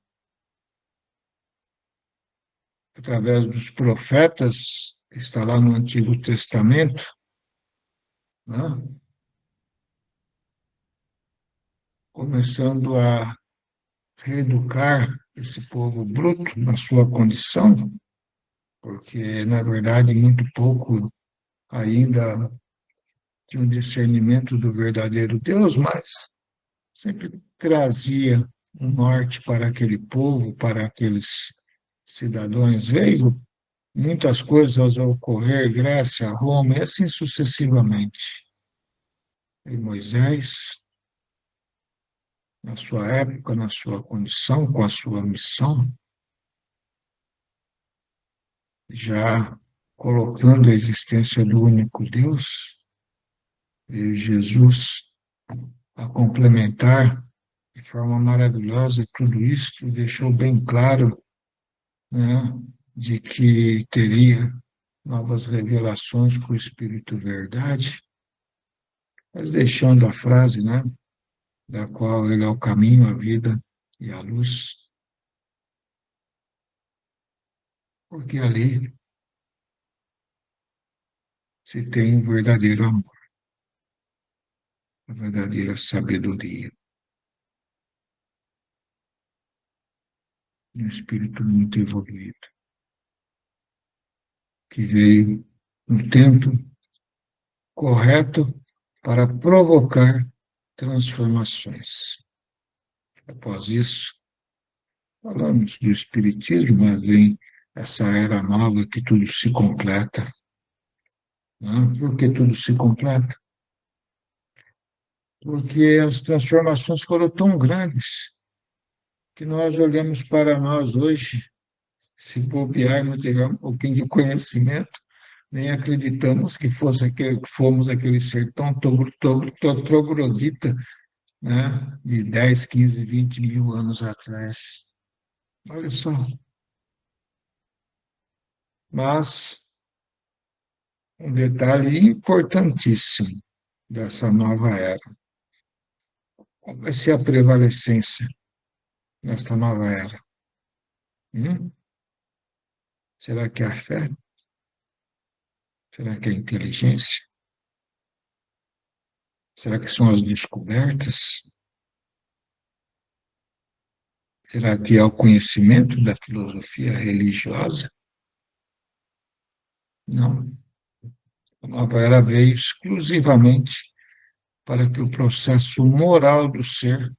através dos profetas, que está lá no Antigo Testamento, né? Começando a reeducar esse povo bruto na sua condição, porque, na verdade, muito pouco ainda tinha um discernimento do verdadeiro Deus, mas sempre trazia um norte para aquele povo, para aqueles cidadãos. Veio muitas coisas a ocorrer, Grécia, Roma, e assim sucessivamente. E Moisés, na sua época, na sua condição, com a sua missão, já colocando a existência do único Deus, e Jesus a complementar de forma maravilhosa tudo isso, deixou bem claro, né, de que teria novas revelações com o Espírito Verdade, mas deixando a frase, né, da qual ele é o caminho, a vida e a luz, porque ali se tem um verdadeiro amor, a verdadeira sabedoria, um espírito muito evoluído, que veio no tempo correto para provocar transformações. após isso, falamos do Espiritismo, mas vem essa era nova que tudo se completa. Por que tudo se completa? Porque as transformações foram tão grandes que nós olhamos para nós hoje, se bobearmos, tiver um pouquinho de conhecimento, nem acreditamos que fomos aquele ser tão troglodita, né, de 10, 15, 20 mil anos atrás. Olha só. Mas um detalhe importantíssimo dessa nova era. Qual vai ser a prevalecência nesta nova era? Será que é a fé? Será que é a inteligência? Será que são as descobertas? Será que é o conhecimento da filosofia religiosa? Não. A nova era veio exclusivamente para que o processo moral do ser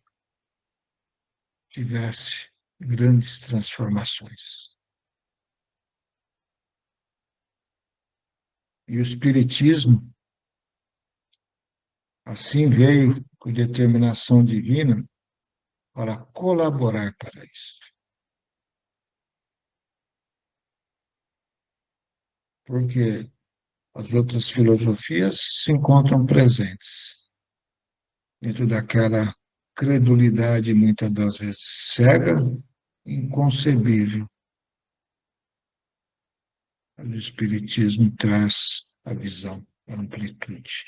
tivesse grandes transformações. E o Espiritismo, assim, veio com determinação divina para colaborar para isso. Porque as outras filosofias se encontram presentes dentro daquela credulidade, muitas das vezes cega, inconcebível. O Espiritismo traz a visão, a amplitude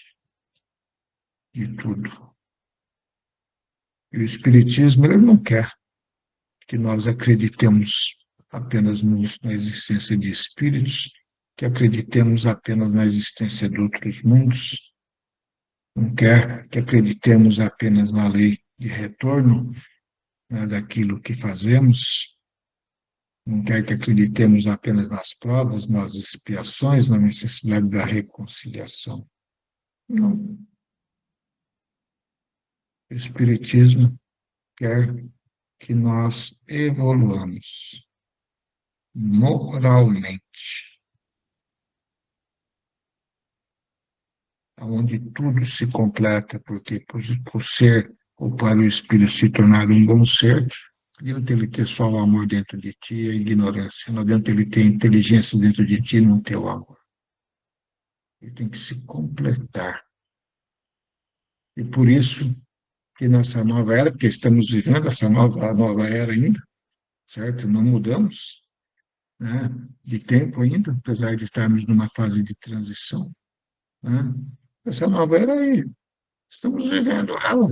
de tudo. E o Espiritismo, ele não quer que nós acreditemos apenas na existência de espíritos, que acreditemos apenas na existência de outros mundos, não quer que acreditemos apenas na lei de retorno, né, daquilo que fazemos, não quer que acreditemos apenas nas provas, nas expiações, na necessidade da reconciliação. Não. O Espiritismo quer que nós evoluamos moralmente, onde tudo se completa, porque por ser ou para o espírito se tornar um bom ser, não adianta ele ter só o amor dentro de ti e a ignorância, não adianta ele ter inteligência dentro de ti e não ter o amor. Ele tem que se completar. E por isso que nessa nova era, porque estamos vivendo essa nova era ainda, certo? Não mudamos, né, de tempo ainda, apesar de estarmos numa fase de transição, né? Essa nova era aí, estamos vivendo ela,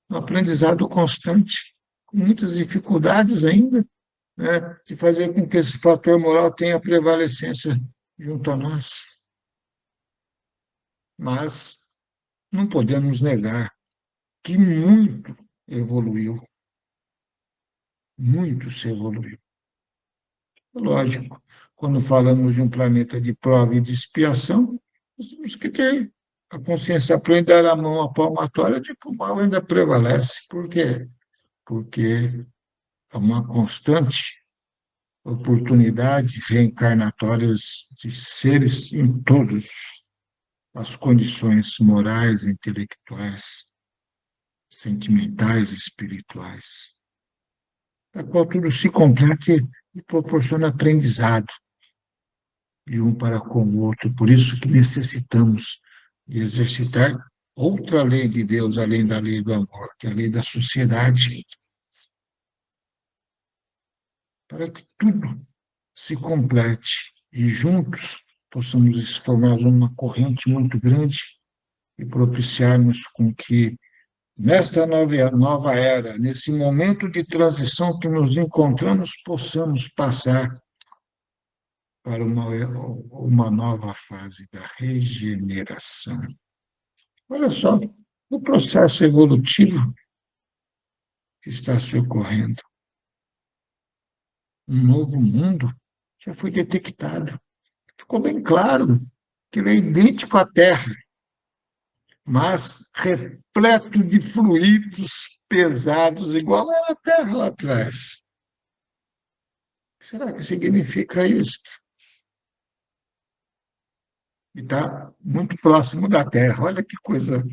um aprendizado constante, com muitas dificuldades ainda, né, de fazer com que esse fator moral tenha prevalecência junto a nós. Mas não podemos negar que muito evoluiu, muito se evoluiu. Lógico, quando falamos de um planeta de prova e de expiação, nós temos que ter a consciência plena e dar a mão à palmatória de que o mal ainda prevalece. Por quê? Porque há uma constante oportunidade reencarnatórias de seres em todas as condições morais, intelectuais, sentimentais, espirituais, a qual tudo se complete e proporciona aprendizado de um para com o outro. Por isso que necessitamos de exercitar outra lei de Deus, além da lei do amor, que é a lei da sociedade, para que tudo se complete e juntos possamos formar uma corrente muito grande e propiciarmos com que, nesta nova era, nesse momento de transição que nos encontramos, possamos passar para uma nova fase da regeneração. Olha só, o processo evolutivo que está se ocorrendo. Um novo mundo já foi detectado. Ficou bem claro que ele é idêntico à Terra, mas repleto de fluidos pesados, igual era a Terra lá atrás. O que será que significa isso? E está muito próximo da Terra. Olha que coisa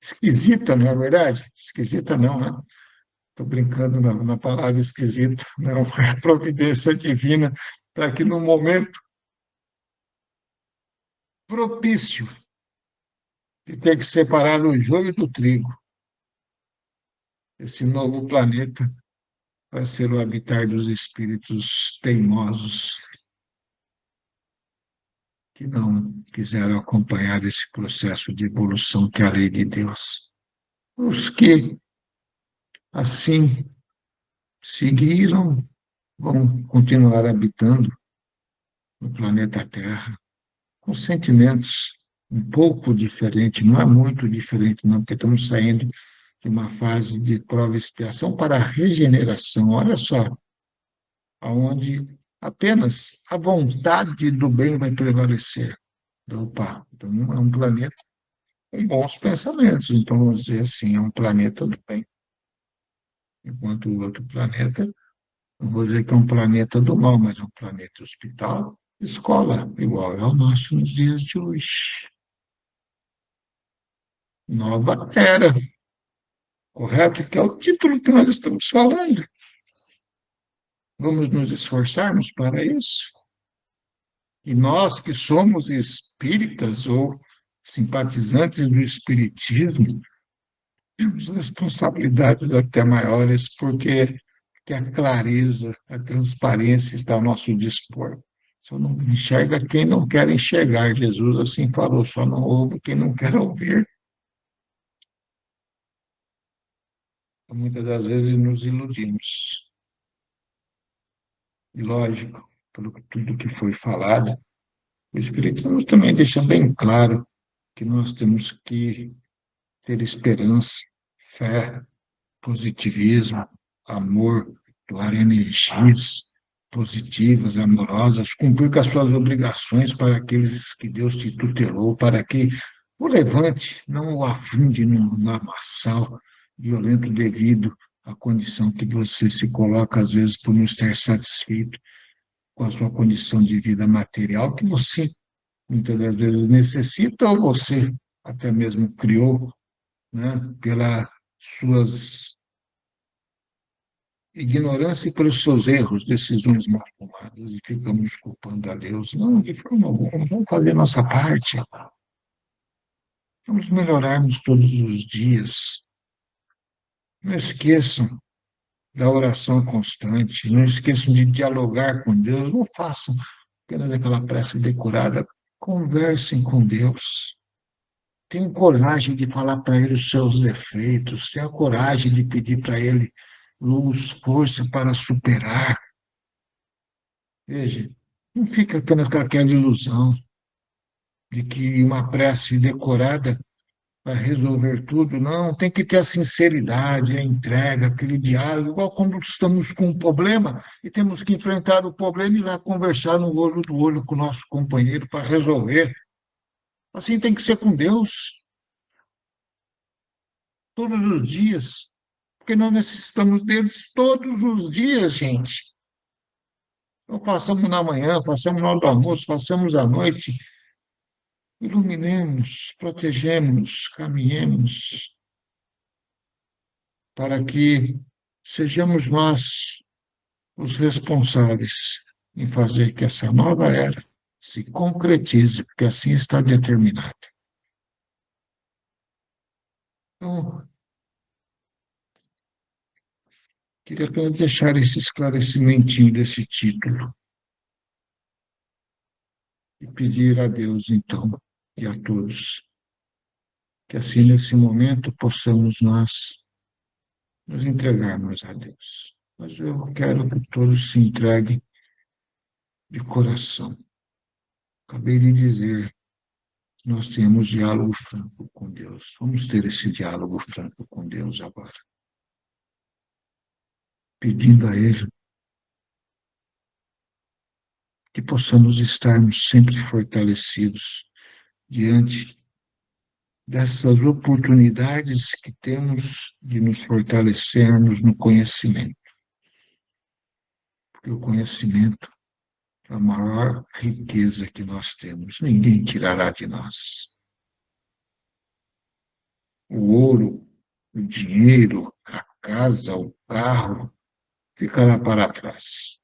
esquisita, não é verdade? Esquisita não, né? Estou brincando na palavra esquisito. Não, é a providência divina para que no momento propício de ter que separar o joio do trigo, esse novo planeta vai ser o habitar dos espíritos teimosos que não quiseram acompanhar esse processo de evolução que é a lei de Deus. Os que assim seguiram vão continuar habitando no planeta Terra com sentimentos um pouco diferentes, não é muito diferente, não, porque estamos saindo de uma fase de prova e expiação para a regeneração. Olha só, aonde apenas a vontade do bem vai prevalecer. Opa, então é um planeta com bons pensamentos, então vamos dizer assim, é um planeta do bem. Enquanto o outro planeta, não vou dizer que é um planeta do mal, mas é um planeta hospital, escola, igual é o nosso nos dias de hoje. Nova era, correto? Que é o título que nós estamos falando. Vamos nos esforçarmos para isso? E nós que somos espíritas ou simpatizantes do espiritismo, temos responsabilidades até maiores, porque que a clareza, a transparência está ao nosso dispor. Só não enxerga quem não quer enxergar. Jesus assim falou, só não ouve quem não quer ouvir. Muitas das vezes nos iludimos. E lógico, pelo tudo que foi falado, o Espiritismo também deixa bem claro que nós temos que ter esperança, fé, positivismo, amor, doar energias positivas, amorosas, cumprir com as suas obrigações para aqueles que Deus te tutelou, para que o levante, não o afunde no lamaçal violento devido à condição que você se coloca, às vezes, por não estar satisfeito com a sua condição de vida material, que você, muitas das vezes, necessita, ou você até mesmo criou, né, pelas suas ignorância e pelos seus erros, decisões mal tomadas, e ficamos culpando a Deus. Não, de forma alguma, vamos fazer a nossa parte. Vamos melhorarmos todos os dias. Não esqueçam da oração constante, não esqueçam de dialogar com Deus, não façam apenas aquela prece decorada, conversem com Deus. Tenham coragem de falar para Ele os seus defeitos, tenham coragem de pedir para Ele luz, força para superar. Veja, não fica apenas com aquela ilusão de que uma prece decorada vai resolver tudo, não. Tem que ter a sinceridade, a entrega, aquele diálogo, igual quando estamos com um problema e temos que enfrentar o problema e ir lá conversar no olho do olho com o nosso companheiro para resolver. Assim tem que ser com Deus, todos os dias, porque nós necessitamos deles todos os dias, gente. Então, façamos na manhã, façamos na hora do almoço, façamos à noite. Iluminemos, protegemos, caminhemos para que sejamos nós os responsáveis em fazer que essa nova era se concretize, porque assim está determinado. Então, queria apenas deixar esse esclarecimentinho desse título e pedir a Deus, então, e a todos, que assim, nesse momento, possamos nós nos entregarmos a Deus. Mas eu quero que todos se entreguem de coração. Acabei de dizer, nós temos diálogo franco com Deus. Vamos ter esse diálogo franco com Deus agora. Pedindo a Ele que possamos estarmos sempre fortalecidos diante dessas oportunidades que temos de nos fortalecermos no conhecimento. Porque o conhecimento é a maior riqueza que nós temos. Ninguém tirará de nós. O ouro, o dinheiro, a casa, o carro, ficará para trás.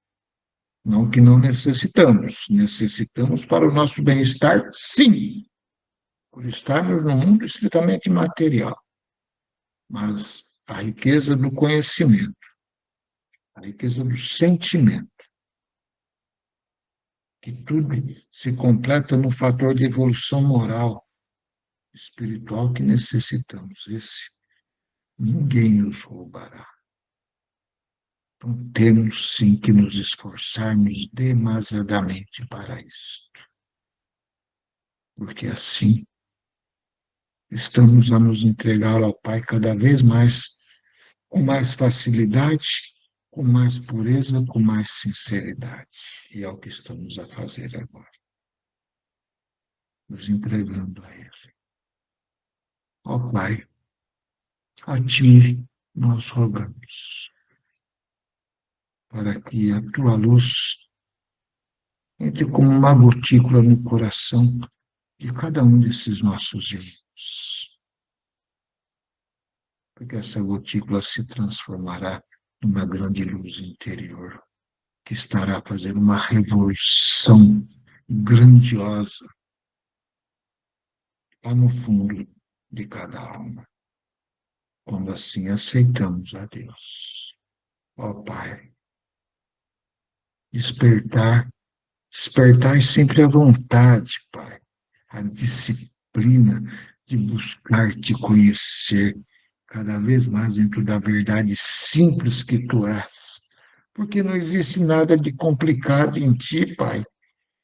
Não que não necessitamos para o nosso bem-estar, sim, por estarmos num mundo estritamente material. Mas a riqueza do conhecimento, a riqueza do sentimento, que tudo se completa no fator de evolução moral, espiritual que necessitamos. Esse ninguém nos roubará. Então, temos sim que nos esforçarmos demasiadamente para isto. Porque assim estamos a nos entregar ao Pai cada vez mais, com mais facilidade, com mais pureza, com mais sinceridade. E é o que estamos a fazer agora. Nos entregando a Ele. Ó Pai, a Ti nós rogamos, para que a Tua luz entre como uma gotícula no coração de cada um desses nossos irmãos. Porque essa gotícula se transformará numa grande luz interior, que estará fazendo uma revolução grandiosa lá no fundo de cada alma, quando assim aceitamos a Deus. Ó Pai, despertai sempre a vontade, Pai, a disciplina de buscar te conhecer cada vez mais dentro da verdade simples que Tu és. Porque não existe nada de complicado em Ti, Pai.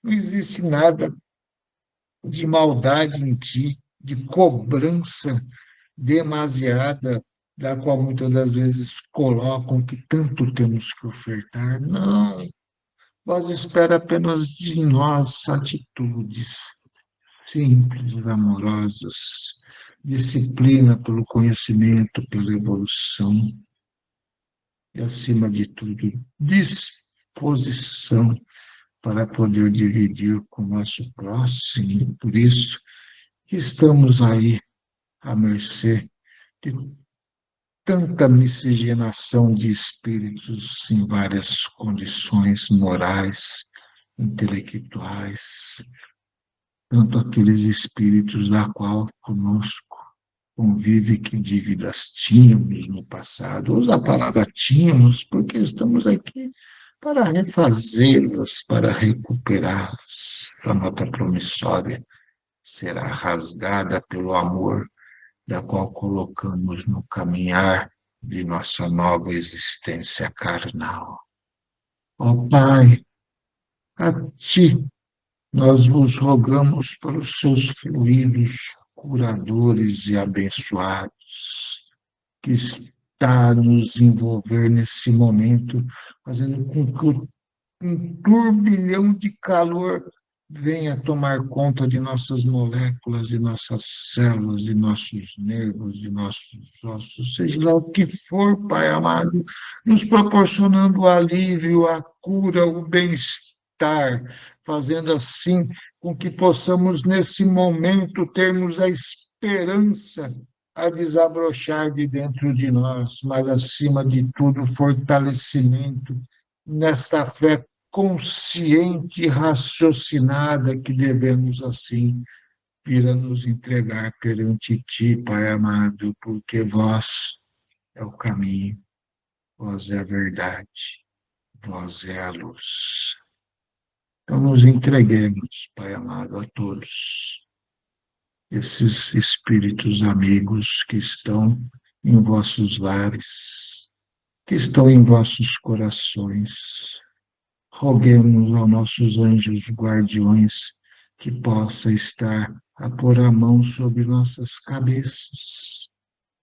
Não existe nada de maldade em Ti, de cobrança demasiada, da qual muitas das vezes colocam que tanto temos que ofertar. Não, Vós espera apenas de nós atitudes simples, amorosas, disciplina pelo conhecimento, pela evolução e, acima de tudo, disposição para poder dividir com o nosso próximo. Por isso, estamos aí à mercê de tanta miscigenação de espíritos em várias condições morais, intelectuais, tanto aqueles espíritos da qual conosco convive que dívidas tínhamos no passado. Usa a palavra tínhamos porque estamos aqui para refazê-las, para recuperá-las. A nota promissória será rasgada pelo amor da qual colocamos no caminhar de nossa nova existência carnal. Ó Pai, a Ti nós vos rogamos pelos seus fluidos curadores e abençoados, que está a nos envolver nesse momento, fazendo com que um turbilhão de calor venha tomar conta de nossas moléculas, de nossas células, de nossos nervos, de nossos ossos, seja lá o que for, Pai amado, nos proporcionando o alívio, a cura, o bem-estar, fazendo assim com que possamos, nesse momento, termos a esperança a desabrochar de dentro de nós, mas, acima de tudo, o fortalecimento nesta fé consciente e raciocinada que devemos, assim, vir a nos entregar perante Ti, Pai amado, porque vós é o caminho, vós é a verdade, vós é a luz. Então, nos entreguemos, Pai amado, a todos esses espíritos amigos que estão em vossos lares, que estão em vossos corações. Roguemos aos nossos anjos guardiões que possa estar a pôr a mão sobre nossas cabeças,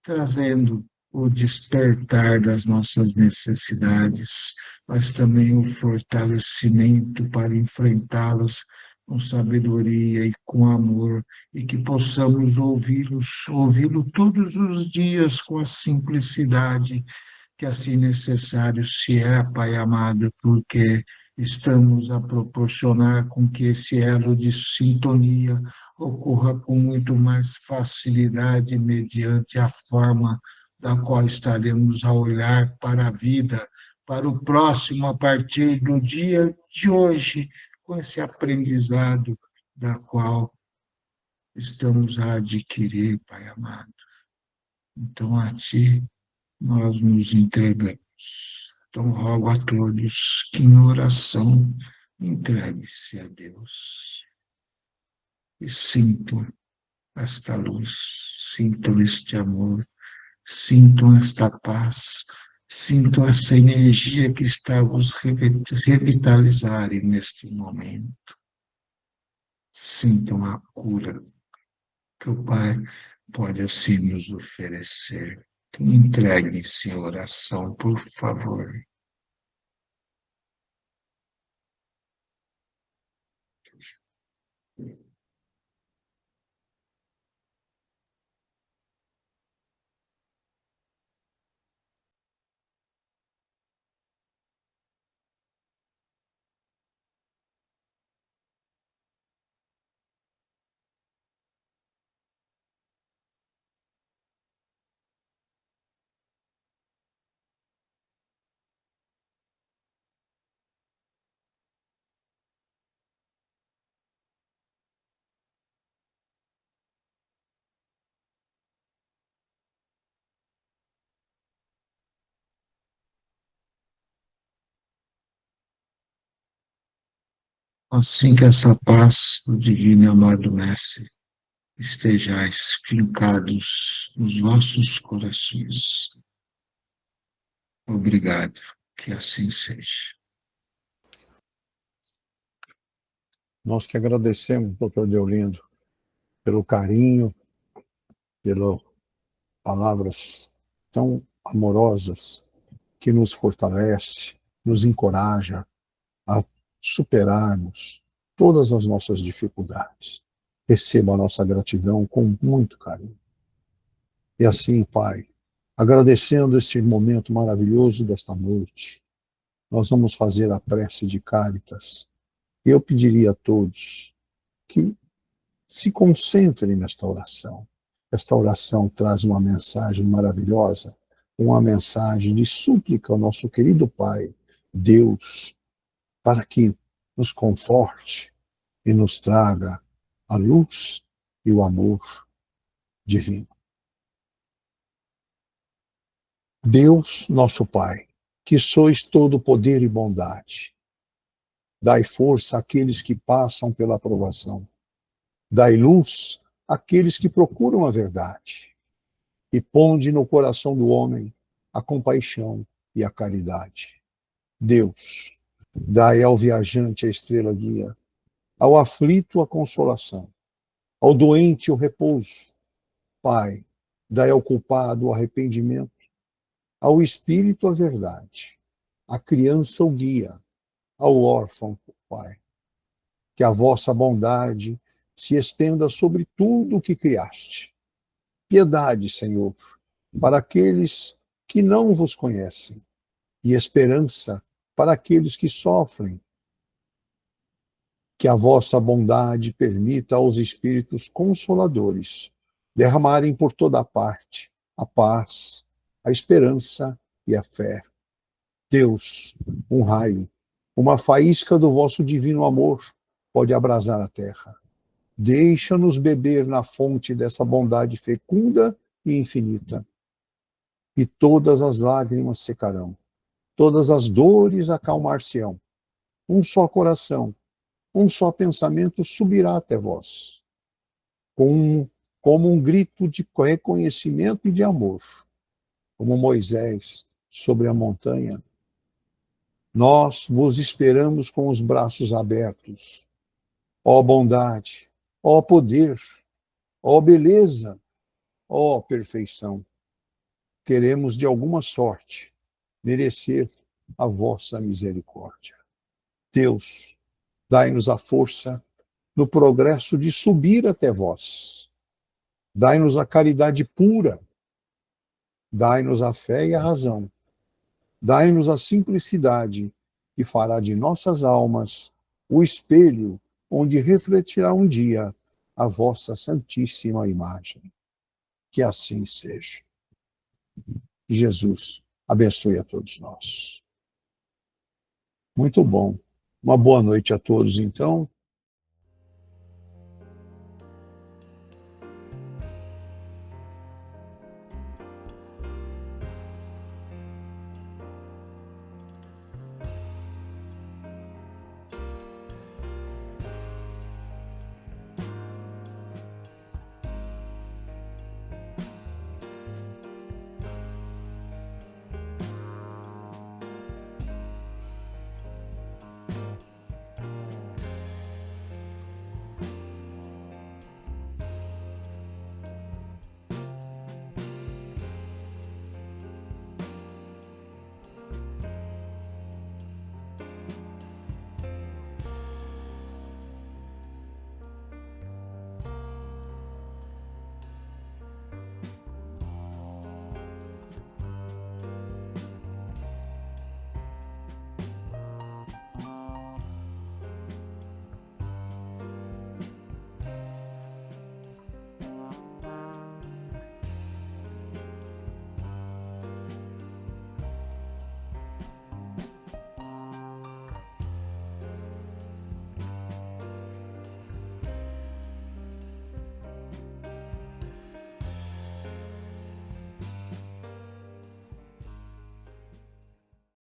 trazendo o despertar das nossas necessidades, mas também o fortalecimento para enfrentá-las com sabedoria e com amor, e que possamos ouvi-lo todos os dias com a simplicidade que assim necessário se é, Pai amado, porque estamos a proporcionar com que esse elo de sintonia ocorra com muito mais facilidade mediante a forma da qual estaremos a olhar para a vida, para o próximo a partir do dia de hoje, com esse aprendizado da qual estamos a adquirir, Pai amado. Então, a Ti nós nos entregamos. Então, rogo a todos que, em oração, entregue-se a Deus e sintam esta luz, sintam este amor, sintam esta paz, sintam essa energia que está vos revitalizarem neste momento. Sintam a cura que o Pai pode assim nos oferecer. Então, entreguem-se em oração, por favor. Assim que essa paz do Divino e Amado Mestre estejais fincados nos vossos corações. Obrigado, que assim seja. Nós que agradecemos, doutor Deolindo, pelo carinho, pelas palavras tão amorosas que nos fortalece, nos encoraja a superarmos todas as nossas dificuldades. Receba a nossa gratidão com muito carinho. E assim, Pai, agradecendo esse momento maravilhoso desta noite, nós vamos fazer a prece de Cáritas. E eu pediria a todos que se concentrem nesta oração. Esta oração traz uma mensagem maravilhosa, uma mensagem de súplica ao nosso querido Pai, Deus, para que nos conforte e nos traga a luz e o amor divino. Deus, nosso Pai, que sois todo poder e bondade, dai força àqueles que passam pela provação, dai luz àqueles que procuram a verdade, e ponde no coração do homem a compaixão e a caridade. Deus, dai ao viajante a estrela guia, ao aflito a consolação, ao doente o repouso. Pai, dai ao culpado o arrependimento, ao espírito a verdade, à criança o guia, ao órfão o Pai. Que a vossa bondade se estenda sobre tudo o que criaste. Piedade, Senhor, para aqueles que não vos conhecem, e esperança para aqueles que sofrem. Que a vossa bondade permita aos espíritos consoladores derramarem por toda a parte a paz, a esperança e a fé. Deus, um raio, uma faísca do vosso divino amor pode abrasar a terra. Deixa-nos beber na fonte dessa bondade fecunda e infinita. E todas as lágrimas secarão, todas as dores acalmar-se-ão. Um só coração, um só pensamento subirá até vós, como um grito de reconhecimento e de amor, como Moisés sobre a montanha. Nós vos esperamos com os braços abertos. Ó bondade, ó poder, ó beleza, ó perfeição. Queremos de alguma sorte merecer a vossa misericórdia. Deus, dai-nos a força no progresso de subir até vós. Dai-nos a caridade pura, dai-nos a fé e a razão, dai-nos a simplicidade, que fará de nossas almas o espelho onde refletirá um dia a vossa santíssima imagem. Que assim seja. Jesus abençoe a todos nós. Muito bom. Uma boa noite a todos, então.